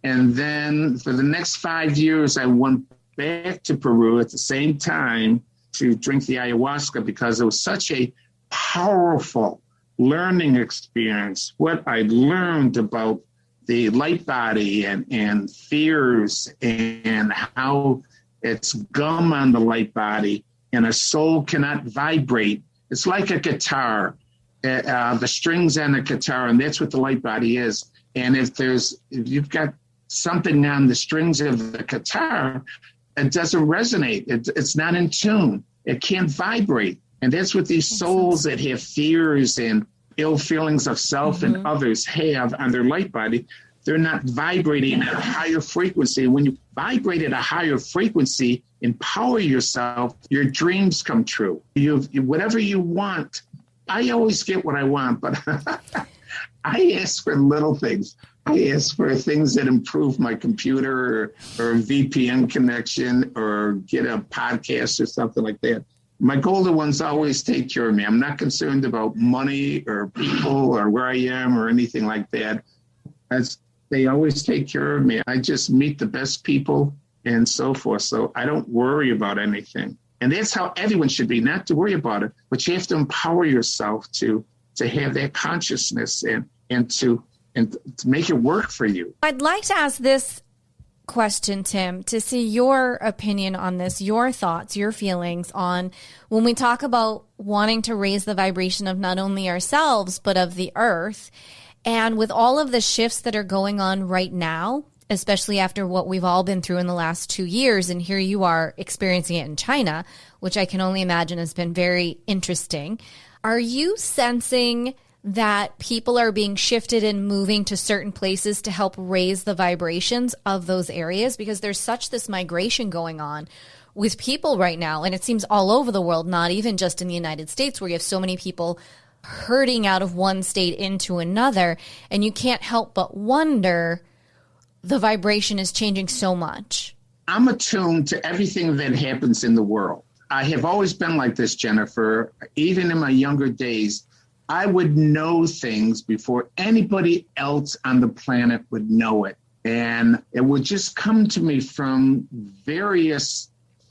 And then for the next 5 years, I went back to Peru at the same time to drink the ayahuasca because it was such a powerful learning experience. What I learned about the light body and fears and how it's gum on the light body and a soul cannot vibrate. It's like a guitar, the strings on a guitar, and that's what the light body is. And if you've got something on the strings of the guitar, it doesn't resonate. It's not in tune. It can't vibrate. And that's what these souls that have fears and ill feelings of self and others have on their light body. They're not vibrating at a higher frequency. When you vibrate at a higher frequency, empower yourself, your dreams come true. Whatever you want. I always get what I want, but I ask for little things. I ask for things that improve my computer or a VPN connection or get a podcast or something like that. My golden ones always take care of me. I'm not concerned about money or people or where I am or anything like that. They always take care of me. I just meet the best people and so forth. So I don't worry about anything. And that's how everyone should be, not to worry about it, but you have to empower yourself to have that consciousness and to make it work for you. I'd like to ask this question, Tim, to see your opinion on this, your thoughts, your feelings on when we talk about wanting to raise the vibration of not only ourselves, but of the earth. And with all of the shifts that are going on right now, especially after what we've all been through in the last 2 years, and here you are experiencing it in China, which I can only imagine has been very interesting. Are you sensing that people are being shifted and moving to certain places to help raise the vibrations of those areas? Because there's such this migration going on with people right now, and it seems all over the world, not even just in the United States, where you have so many people herding out of one state into another, and you can't help but wonder the vibration is changing so much. I'm attuned to everything that happens in the world. I have always been like this, Jennifer. Even in my younger days, I would know things before anybody else on the planet would know it. And it would just come to me from various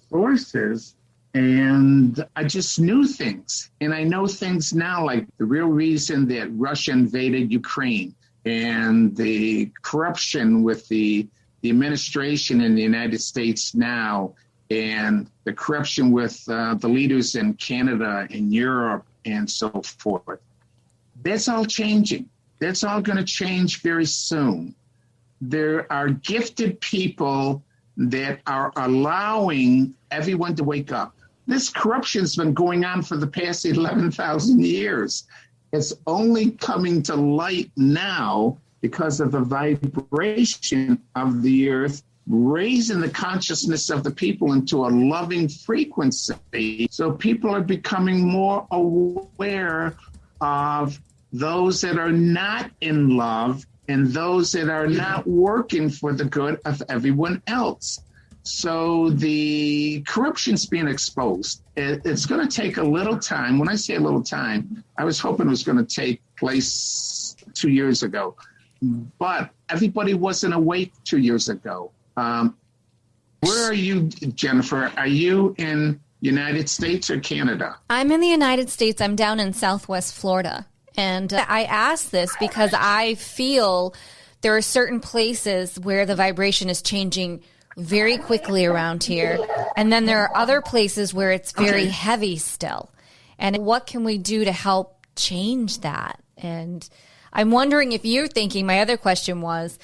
sources. And I just knew things. And I know things now, like the real reason that Russia invaded Ukraine and the corruption with the administration in the United States now, and the corruption with the leaders in Canada and Europe and so forth. That's all changing. That's all going to change very soon. There are gifted people that are allowing everyone to wake up. This corruption's been going on for the past 11,000 years. It's only coming to light now because of the vibration of the earth, raising the consciousness of the people into a loving frequency. So people are becoming more aware of those that are not in love and those that are not working for the good of everyone else. So the corruption's being exposed. It's going to take a little time. When I say a little time, I was hoping it was going to take place 2 years ago. But everybody wasn't awake 2 years ago. Where are you, Jennifer? Are you in United States or Canada? I'm in the United States. I'm down in Southwest Florida. And I ask this because I feel there are certain places where the vibration is changing very quickly around here. And then there are other places where it's very heavy still. And what can we do to help change that? And I'm wondering if you're thinking, my other question was,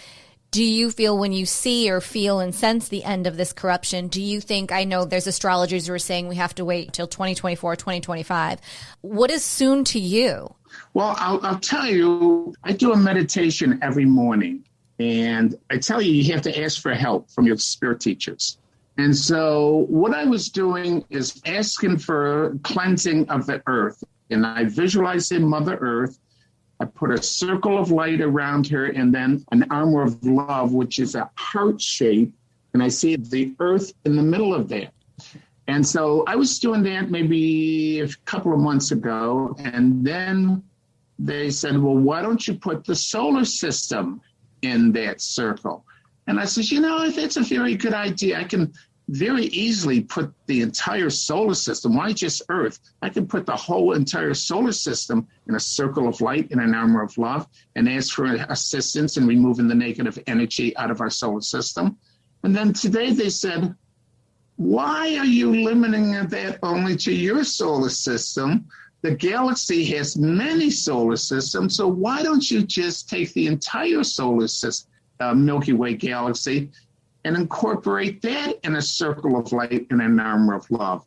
do you feel when you see or feel and sense the end of this corruption, do you think, I know there's astrologers who are saying we have to wait till 2024, 2025. What is soon to you? Well, I'll tell you, I do a meditation every morning. And I tell you, you have to ask for help from your spirit teachers. And so what I was doing is asking for cleansing of the earth. And I visualized in Mother Earth. I put a circle of light around her and then an armor of love, which is a heart shape. And I see the earth in the middle of that. And so I was doing that maybe a couple of months ago. And then they said, well, why don't you put the solar system in that circle? And I said, that's a very good idea. I can very easily put the entire solar system. Why just Earth? I can put the whole entire solar system in a circle of light and an armor of love and ask for assistance in removing the negative energy out of our solar system. And then today they said, why are you limiting that only to your solar system? The galaxy has many solar systems, so why don't you just take the entire solar system, Milky Way galaxy, and incorporate that in a circle of light and an armor of love?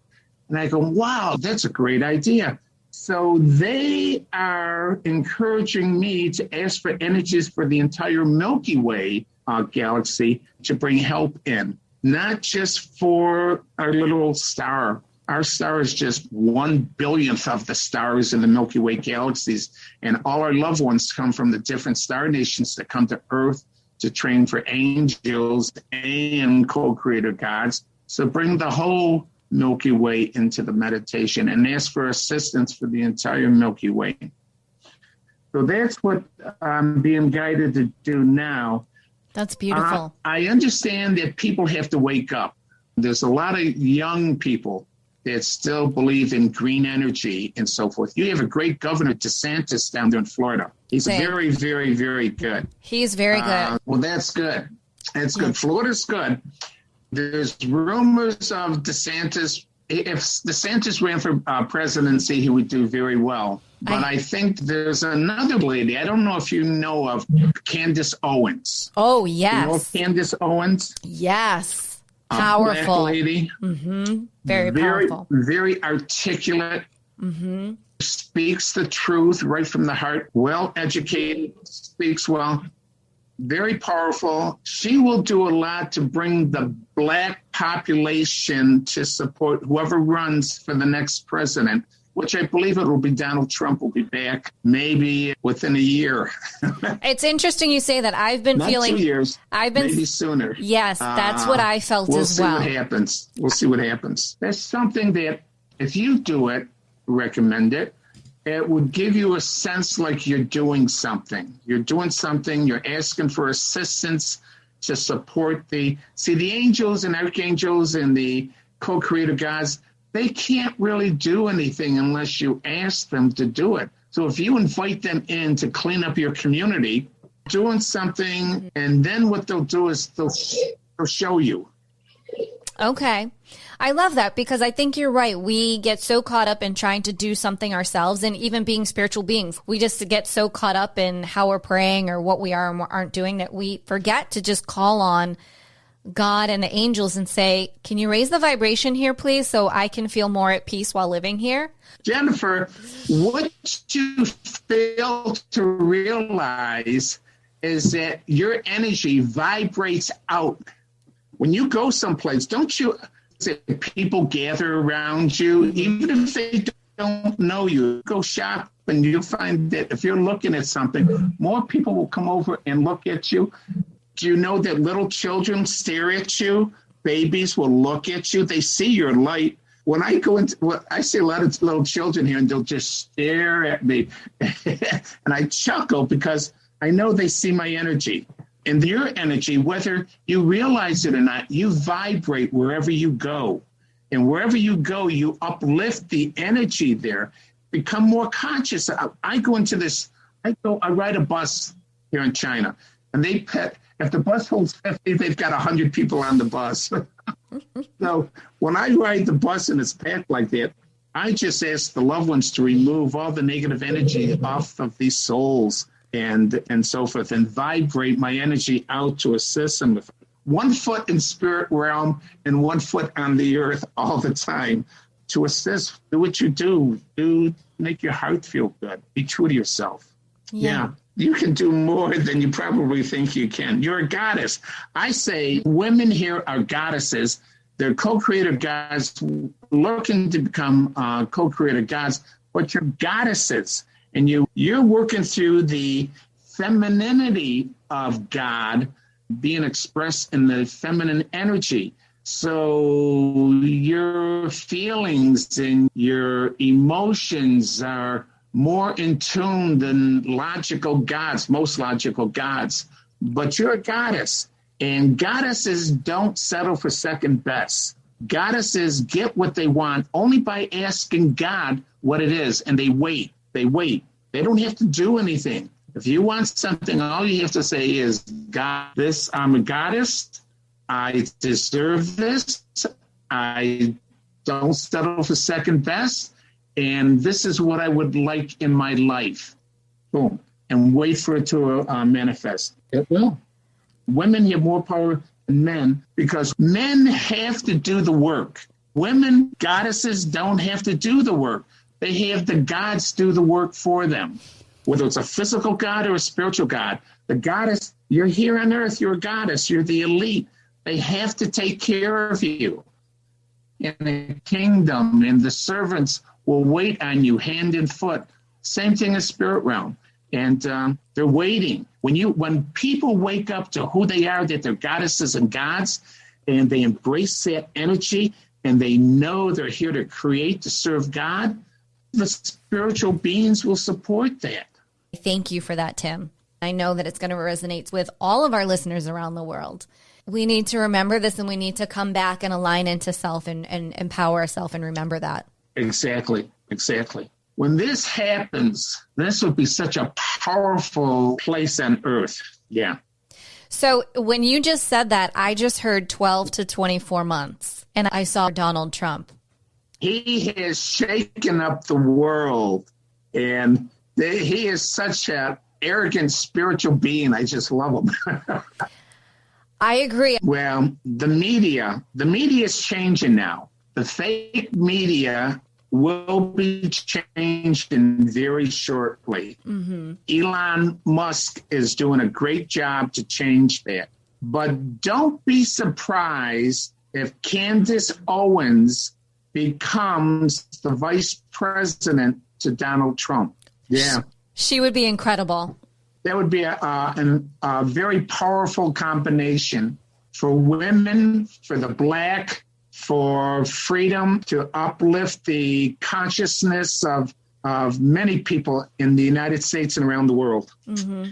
And I go, wow, that's a great idea. So they are encouraging me to ask for energies for the entire Milky Way galaxy to bring help in, not just for our little star. Our star is just 1/billionth of the stars in the Milky Way galaxies, and all our loved ones come from the different star nations that come to Earth to train for angels and co-creator gods. So bring the whole Milky Way into the meditation and ask for assistance for the entire Milky Way. So that's what I'm being guided to do now. That's beautiful. I understand that people have to wake up. There's a lot of young people that still believe in green energy and so forth. You have a great governor, DeSantis, down there in Florida. He's very, very, very good. He's very good. Well, that's good. That's good. Florida's good. There's rumors of DeSantis. If DeSantis ran for presidency, he would do very well. But I think there's another lady. I don't know if you know of Candice Owens. Oh, yes. You know Candice Owens? Yes. Powerful. Black lady. Mm-hmm. Very powerful. Very articulate. Mm-hmm. Speaks the truth right from the heart. Well educated. Speaks well. Very powerful. She will do a lot to bring the Black population to support whoever runs for the next president, which I believe it will be Donald Trump will be back maybe within a year. It's interesting you say that. I've been Not feeling 2 years. Maybe sooner. Yes, that's what I felt as well. We'll see what happens. We'll see what happens. That's something that if you do it, recommend it. It would give you a sense like you're doing something. You're doing something. You're asking for assistance to support the angels and archangels and the co-creator gods. They can't really do anything unless you ask them to do it. So if you invite them in to clean up your community, doing something, and then what they'll do is they'll show you. Okay. I love that, because I think you're right. We get so caught up in trying to do something ourselves, and even being spiritual beings, we just get so caught up in how we're praying or what we are and what aren't doing that we forget to just call on God and the angels and say, can you raise the vibration here, please, so I can feel more at peace while living here? Jennifer, what you fail to realize is that your energy vibrates out. When you go someplace, don't you say people gather around you, even if they don't know you, go shop and you'll find that if you're looking at something, more people will come over and look at you. Do you know that little children stare at you? Babies will look at you. They see your light. When I go into, I see a lot of little children here and they'll just stare at me. And I chuckle because I know they see my energy. And your energy, whether you realize it or not, you vibrate wherever you go. And wherever you go, you uplift the energy there. Become more conscious. I go into this, I ride a bus here in China. And if the bus holds 50, they've got 100 people on the bus. So when I ride the bus and it's packed like that, I just ask the loved ones to remove all the negative energy off of these souls and so forth, and vibrate my energy out to assist them with 1 foot in spirit realm and 1 foot on the earth all the time to assist. Do what you do. Make your heart feel good. Be true to yourself. Yeah. You can do more than you probably think you can. You're a goddess. I say women here are goddesses. They're co-creator gods looking to become co-creator gods, but you're goddesses. And you're working through the femininity of God being expressed in the feminine energy. So your feelings and your emotions are more in tune than logical gods, most logical gods. But you're a goddess. And goddesses don't settle for second best. Goddesses get what they want only by asking God what it is, and they wait. They wait. They don't have to do anything. If you want something, all you have to say is, God, I'm a goddess. I deserve this. I don't settle for second best. And this is what I would like in my life. Boom. And wait for it to manifest. It will. Women have more power than men because men have to do the work. Women, goddesses, don't have to do the work. They have the gods do the work for them, whether it's a physical god or a spiritual god. The goddess, you're here on earth, you're a goddess, you're the elite. They have to take care of you in the kingdom, and the servants will wait on you hand and foot. Same thing as spirit realm. And they're waiting. When people wake up to who they are, that they're goddesses and gods, and they embrace that energy, and they know they're here to create, to serve God, the spiritual beings will support that. Thank you for that, Tim. I know that it's going to resonate with all of our listeners around the world. We need to remember this, and we need to come back and align into self and empower ourselves and remember that. Exactly. When this happens, this would be such a powerful place on earth. Yeah. So when you just said that, I just heard 12 to 24 months, and I saw Donald Trump. He has shaken up the world, and he is such an arrogant spiritual being. I just love him. I agree. Well, the media is changing now. The fake media will be changed in very shortly. Mm-hmm. Elon Musk is doing a great job to change that. But don't be surprised if Candice Owens becomes the vice president to Donald Trump. Yeah. She would be incredible. That would be a very powerful combination for women, for the Black, for freedom, to uplift the consciousness of many people in the United States and around the world. Mm-hmm.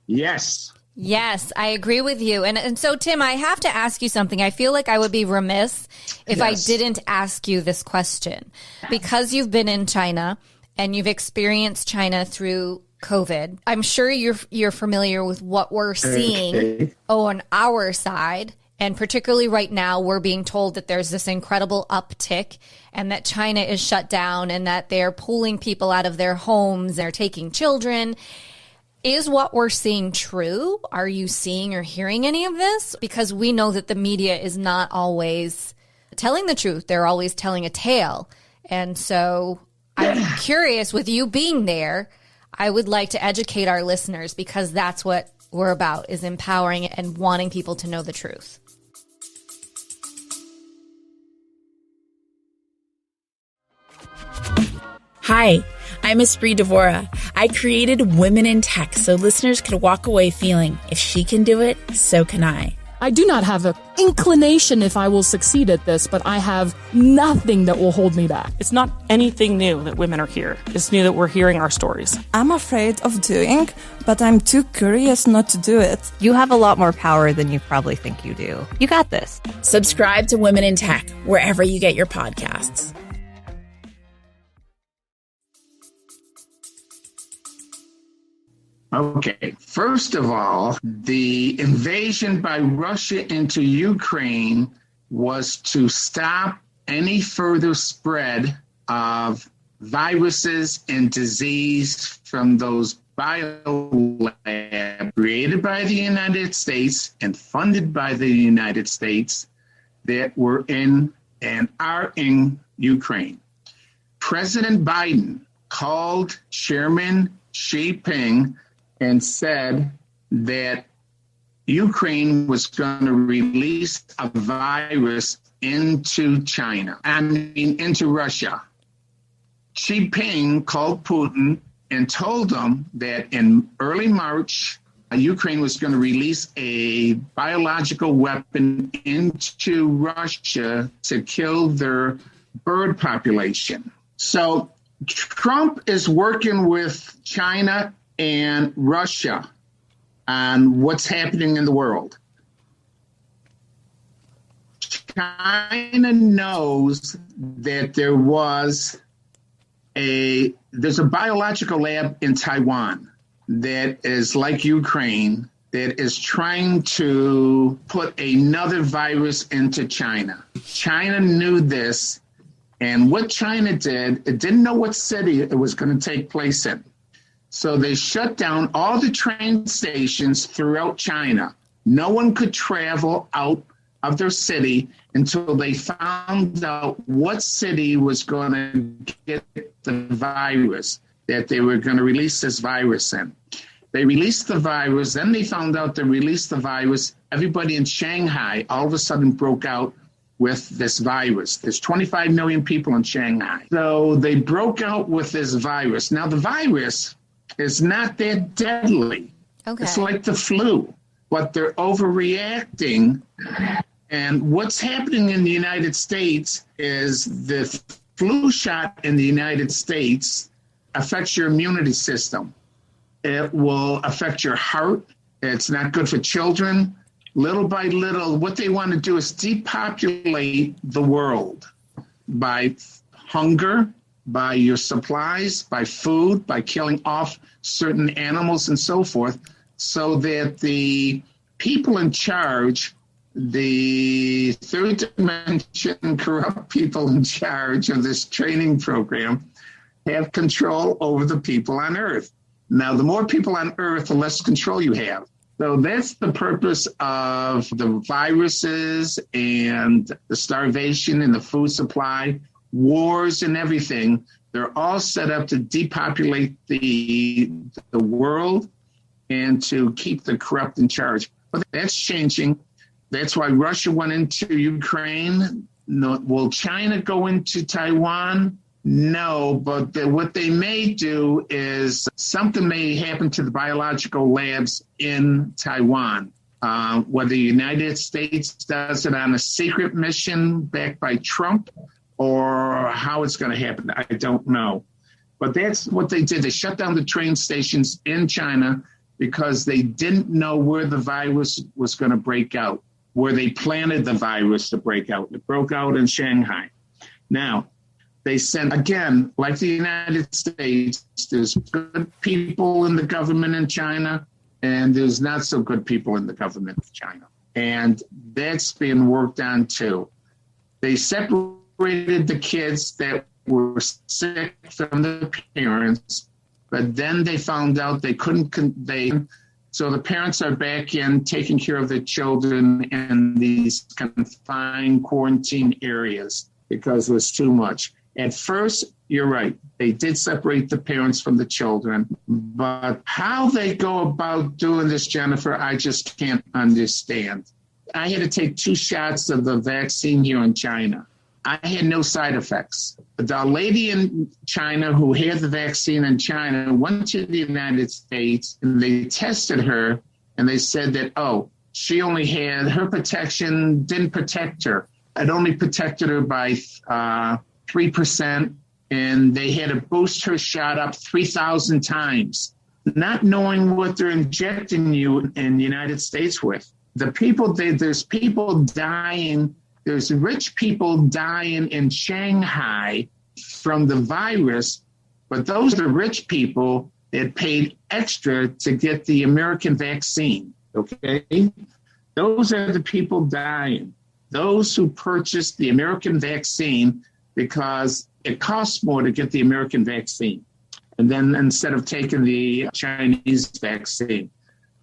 Yes. Yes, I agree with you. And so, Tim, I have to ask you something. I feel like I would be remiss if I didn't ask you this question. Because you've been in China and you've experienced China through COVID, I'm sure you're familiar with what we're seeing on our side. And particularly right now, we're being told that there's this incredible uptick and that China is shut down and that they're pulling people out of their homes. They're taking children. Is what we're seeing true? Are you seeing or hearing any of this? Because we know that the media is not always telling the truth. They're always telling a tale. And so I'm curious, with you being there, I would like to educate our listeners, because that's what we're about, is empowering and wanting people to know the truth. Hi, I'm Esprit Devora. I created Women in Tech so listeners could walk away feeling, if she can do it, so can I. I do not have an inclination if I will succeed at this, but I have nothing that will hold me back. It's not anything new that women are here. It's new that we're hearing our stories. I'm afraid of doing, but I'm too curious not to do it. You have a lot more power than you probably think you do. You got this. Subscribe to Women in Tech wherever you get your podcasts. Okay, first of all, the invasion by Russia into Ukraine was to stop any further spread of viruses and disease from those biolabs created by the United States and funded by the United States that were in and are in Ukraine. President Biden called Chairman Xi Jinping and said that Ukraine was going to release a virus into into Russia. Xi Jinping called Putin and told him that in early March, Ukraine was going to release a biological weapon into Russia to kill their bird population. So Trump is working with China and Russia on what's happening in the world. China knows that there's a biological lab in Taiwan that is like Ukraine, that is trying to put another virus into China. China knew this, and what China did, it didn't know what city it was going to take place in. So they shut down all the train stations throughout China. No one could travel out of their city until they found out what city was going to get the virus, that they were going to release this virus in. They released the virus. Then they found out they released the virus. Everybody in Shanghai all of a sudden broke out with this virus. There's 25 million people in Shanghai. So they broke out with this virus. Now, the virus is not that deadly. Okay. It's like the flu, but they're overreacting. And what's happening in the United States is the flu shot in the United States affects your immunity system. It will affect your heart. It's not good for children. Little by little, what they want to do is depopulate the world by hunger, by your supplies, by food, by killing off certain animals and so forth, so that the people in charge, the third dimension corrupt people in charge of this training program, have control over the people on Earth. Now, the more people on Earth, the less control you have. So that's the purpose of the viruses and the starvation and the food supply, wars and everything. They're all set up to depopulate the world and to keep the corrupt in charge. But that's changing. That's why Russia went into Ukraine. No, will China go into Taiwan? No, but what they may do is something may happen to the biological labs in Taiwan. Whether the United States does it on a secret mission backed by Trump or how it's going to happen, I don't know. But that's what they did. They shut down the train stations in China because they didn't know where the virus was going to break out, where they planted the virus to break out. It broke out in Shanghai. Now, they sent, again, like the United States, there's good people in the government in China, and there's not so good people in the government of China. And that's being worked on too. They separated the kids that were sick from the parents, but then they found out they couldn't, so the parents are back in taking care of the children in these confined quarantine areas because it was too much. At first, you're right, they did separate the parents from the children, but how they go about doing this, Jennifer, I just can't understand. I had to take 2 shots of the vaccine here in China. I had no side effects. The lady in China who had the vaccine in China went to the United States and they tested her and they said that, she only had, her protection didn't protect her. It only protected her by 3%, and they had to boost her shot up 3,000 times, not knowing what they're injecting you in the United States with. The people, there's people dying. There's rich people dying in Shanghai from the virus, but those are rich people that paid extra to get the American vaccine, okay? Those are the people dying. Those who purchased the American vaccine because it costs more to get the American vaccine, and then instead of taking the Chinese vaccine.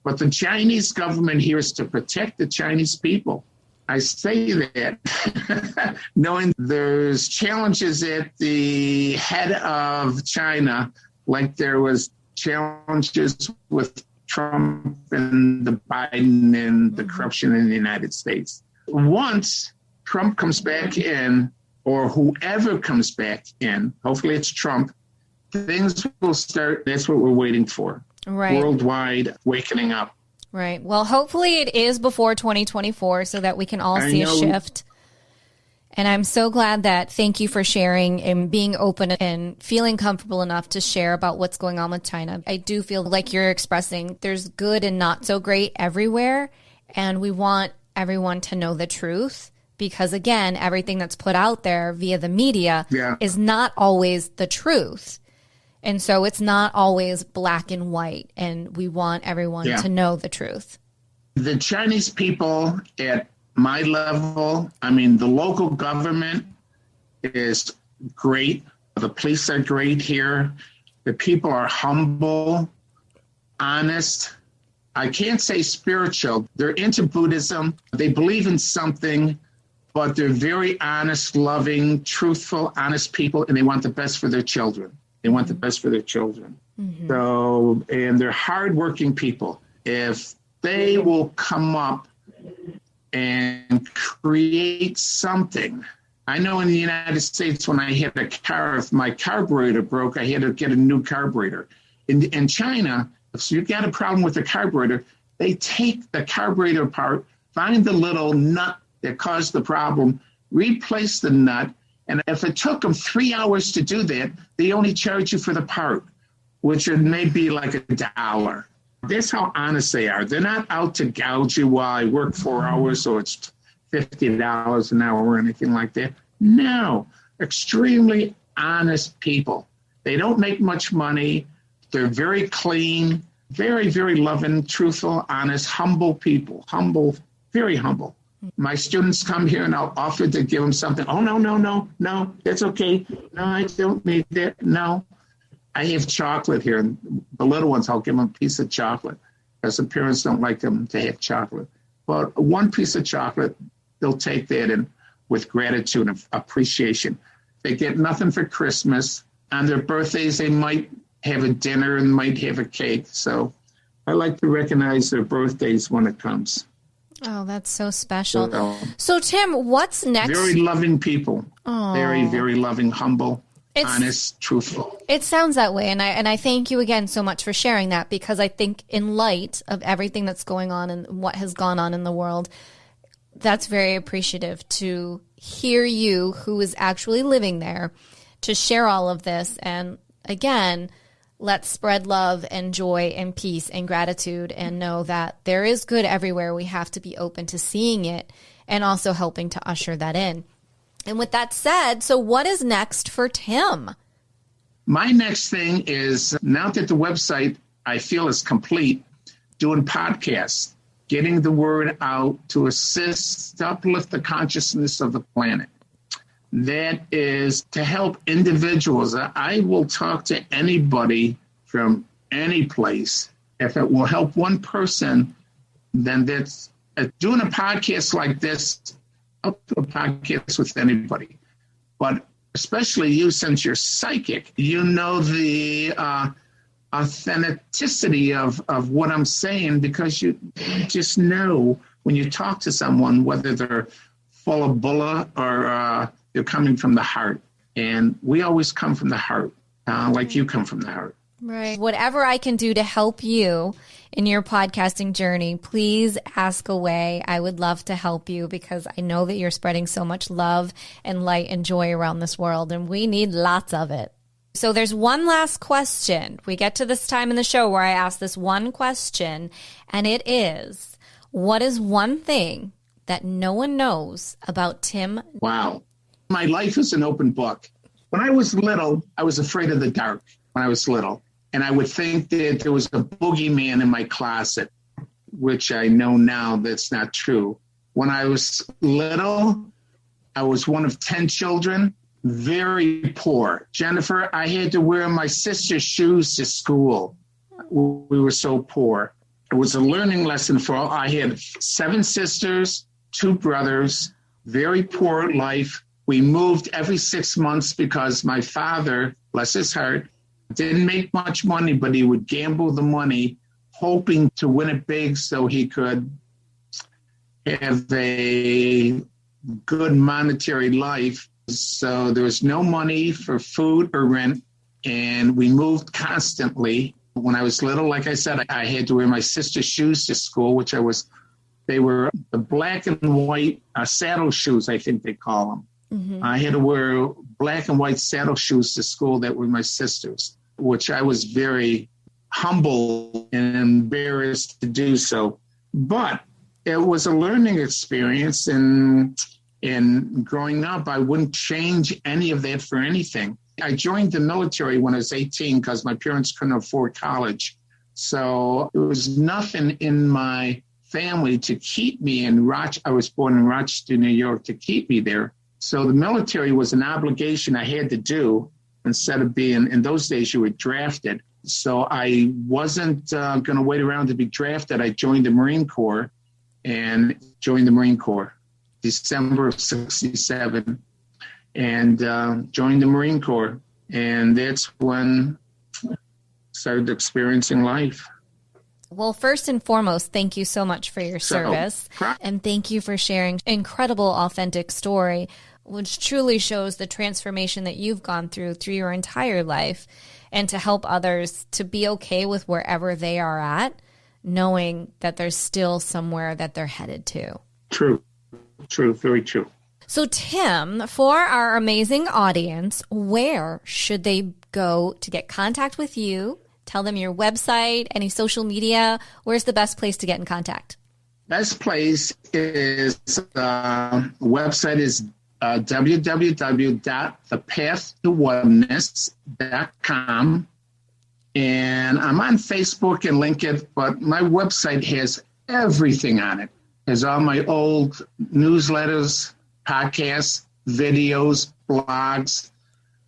But the Chinese government here is to protect the Chinese people. I say that knowing there's challenges at the head of China, like there was challenges with Trump and the Biden and the corruption in the United States. Once Trump comes back in, or whoever comes back in, hopefully it's Trump, things will start. That's what we're waiting for. Right. Worldwide awakening up. Right. Well, hopefully it is before 2024 so that we can all see a shift. And I'm so glad that, thank you for sharing and being open and feeling comfortable enough to share about what's going on with China. I do feel like you're expressing there's good and not so great everywhere. And we want everyone to know the truth because, again, everything that's put out there via the media is not always the truth. And so it's not always black and white, and we want everyone to know the truth. The Chinese people at my level, I mean, the local government is great. The police are great here. The people are humble, honest. I can't say spiritual. They're into Buddhism. They believe in something, but they're very honest, loving, truthful, honest people, and they want the best for their children. They want the best for their children. Mm-hmm. So, and they're hardworking people. If they will come up and create something. I know in the United States, when I had a car, if my carburetor broke, I had to get a new carburetor. In China, if you got a problem with the carburetor, they take the carburetor apart, find the little nut that caused the problem, replace the nut, and if it took them 3 hours to do that, they only charge you for the part, which may be like $1. That's how honest they are. They're not out to gouge you while I work 4 hours, so it's $50 an hour or anything like that. No, extremely honest people. They don't make much money. They're very clean, very, very loving, truthful, honest, humble people. Humble, very humble. My students come here and I'll offer to give them something. Oh, no, that's okay. No, I don't need that. No. I have chocolate here. And the little ones, I'll give them a piece of chocolate because the parents don't like them to have chocolate. But one piece of chocolate, they'll take that in with gratitude and appreciation. They get nothing for Christmas. On their birthdays, they might have a dinner and might have a cake. So I like to recognize their birthdays when it comes. Oh, that's so special. So, Tim, what's next? Very loving people. Aww. Very, very loving, humble, honest, truthful. It sounds that way. And I thank you again so much for sharing that, because I think in light of everything that's going on and what has gone on in the world, that's very appreciative to hear you, who is actually living there, to share all of this. And again, let's spread love and joy and peace and gratitude and know that there is good everywhere. We have to be open to seeing it and also helping to usher that in. And with that said, so what is next for Tim? My next thing is, now that the website I feel is complete, doing podcasts, getting the word out to assist, to uplift the consciousness of the planet. That is to help individuals. I will talk to anybody from any place. If it will help one person, then that's doing a podcast like this, up to a podcast with anybody. But especially you, since you're psychic, you know the authenticity of what I'm saying, because you just know when you talk to someone, whether they're full of bulla or they're coming from the heart. And we always come from the heart, like you come from the heart. Right. Whatever I can do to help you in your podcasting journey, please ask away. I would love to help you because I know that you're spreading so much love and light and joy around this world, and we need lots of it. So there's one last question. We get to this time in the show where I ask this one question, and it is, what is one thing that no one knows about Tim? Wow. My life is an open book. When I was little, I was afraid of the dark when I was little. And I would think that there was a boogeyman in my closet, which I know now that's not true. When I was little, I was one of 10 children, very poor. Jennifer, I had to wear my sister's shoes to school. We were so poor. It was a learning lesson for all. I had 7 sisters, 2 brothers, very poor life. We moved every 6 months because my father, bless his heart, didn't make much money, but he would gamble the money, hoping to win it big so he could have a good monetary life. So there was no money for food or rent, and we moved constantly. When I was little, like I said, I had to wear my sister's shoes to school, they were the black and white saddle shoes, I think they call them. Mm-hmm. I had to wear black and white saddle shoes to school that were my sister's, which I was very humble and embarrassed to do so. But it was a learning experience, and growing up, I wouldn't change any of that for anything. I joined the military when I was 18 because my parents couldn't afford college. So there was nothing in my family to keep me in Rochester. I was born in Rochester, New York, to keep me there. So the military was an obligation I had to do instead of being, in those days, you were drafted. So I wasn't going to wait around to be drafted. I joined the Marine Corps December of 1967, and joined the Marine Corps. And that's when I started experiencing life. Well, first and foremost, thank you so much for your service. And thank you for sharing an incredible, authentic story, which truly shows the transformation that you've gone through your entire life, and to help others to be okay with wherever they are at, knowing that there's still somewhere that they're headed to. True, very true. So Tim, for our amazing audience, where should they go to get contact with you? Tell them your website, any social media. Where's the best place to get in contact? Best place is, website is www.thepathtowoneness.com. And I'm on Facebook and LinkedIn, but my website has everything on it. There's all my old newsletters, podcasts, videos, blogs,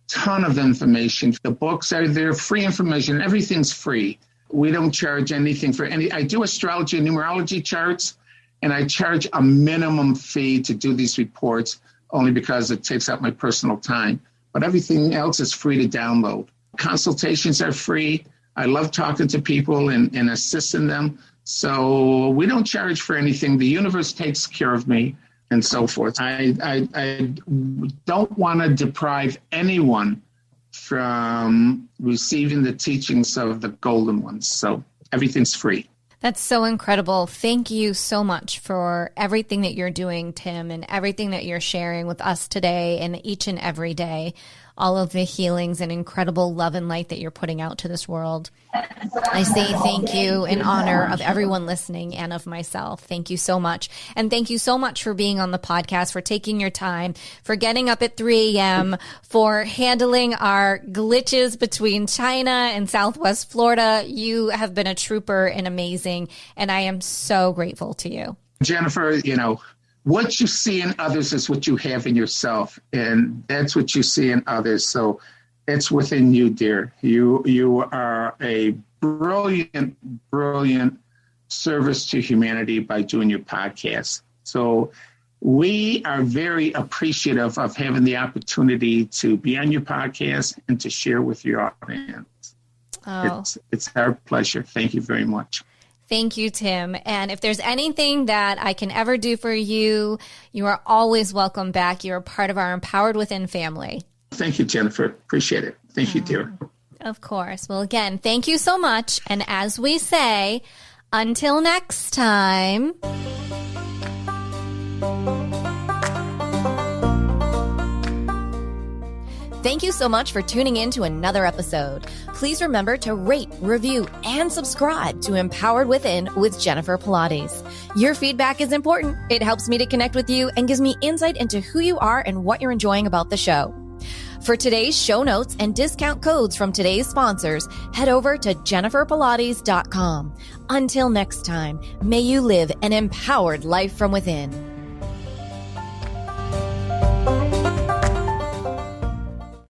ton of information. The books are there, free information. Everything's free. We don't charge anything for any. I do astrology and numerology charts, and I charge a minimum fee to do these reports, only because it takes up my personal time. But everything else is free to download. Consultations are free. I love talking to people and assisting them. So we don't charge for anything. The universe takes care of me and so forth. I don't want to deprive anyone from receiving the teachings of the golden ones. So everything's free. That's so incredible. Thank you so much for everything that you're doing, Tim, and everything that you're sharing with us today and each and every day. all of the healings and incredible love and light that you're putting out to this world. I say thank you in honor of everyone listening and of myself. Thank you so much. And thank you so much for being on the podcast, for taking your time, for getting up at 3 a.m., for handling our glitches between China and Southwest Florida. You have been a trooper and amazing, and I am so grateful to you. Jennifer, what you see in others is what you have in yourself, and that's what you see in others. So it's within you, dear. You are a brilliant service to humanity by doing your podcast. So we are very appreciative of having the opportunity to be on your podcast and to share with your audience. Oh. It's our pleasure. Thank you very much. Thank you, Tim. And if there's anything that I can ever do for you, you are always welcome back. You're a part of our Empowered Within family. Thank you, Jennifer. Appreciate it. Thank you, dear. Of course. Well, again, thank you so much. And as we say, until next time. Thank you so much for tuning in to another episode. Please remember to rate, review, and subscribe to Empowered Within with Jennifer Pilates. Your feedback is important. It helps me to connect with you and gives me insight into who you are and what you're enjoying about the show. For today's show notes and discount codes from today's sponsors, head over to jenniferpilates.com. Until next time, may you live an empowered life from within.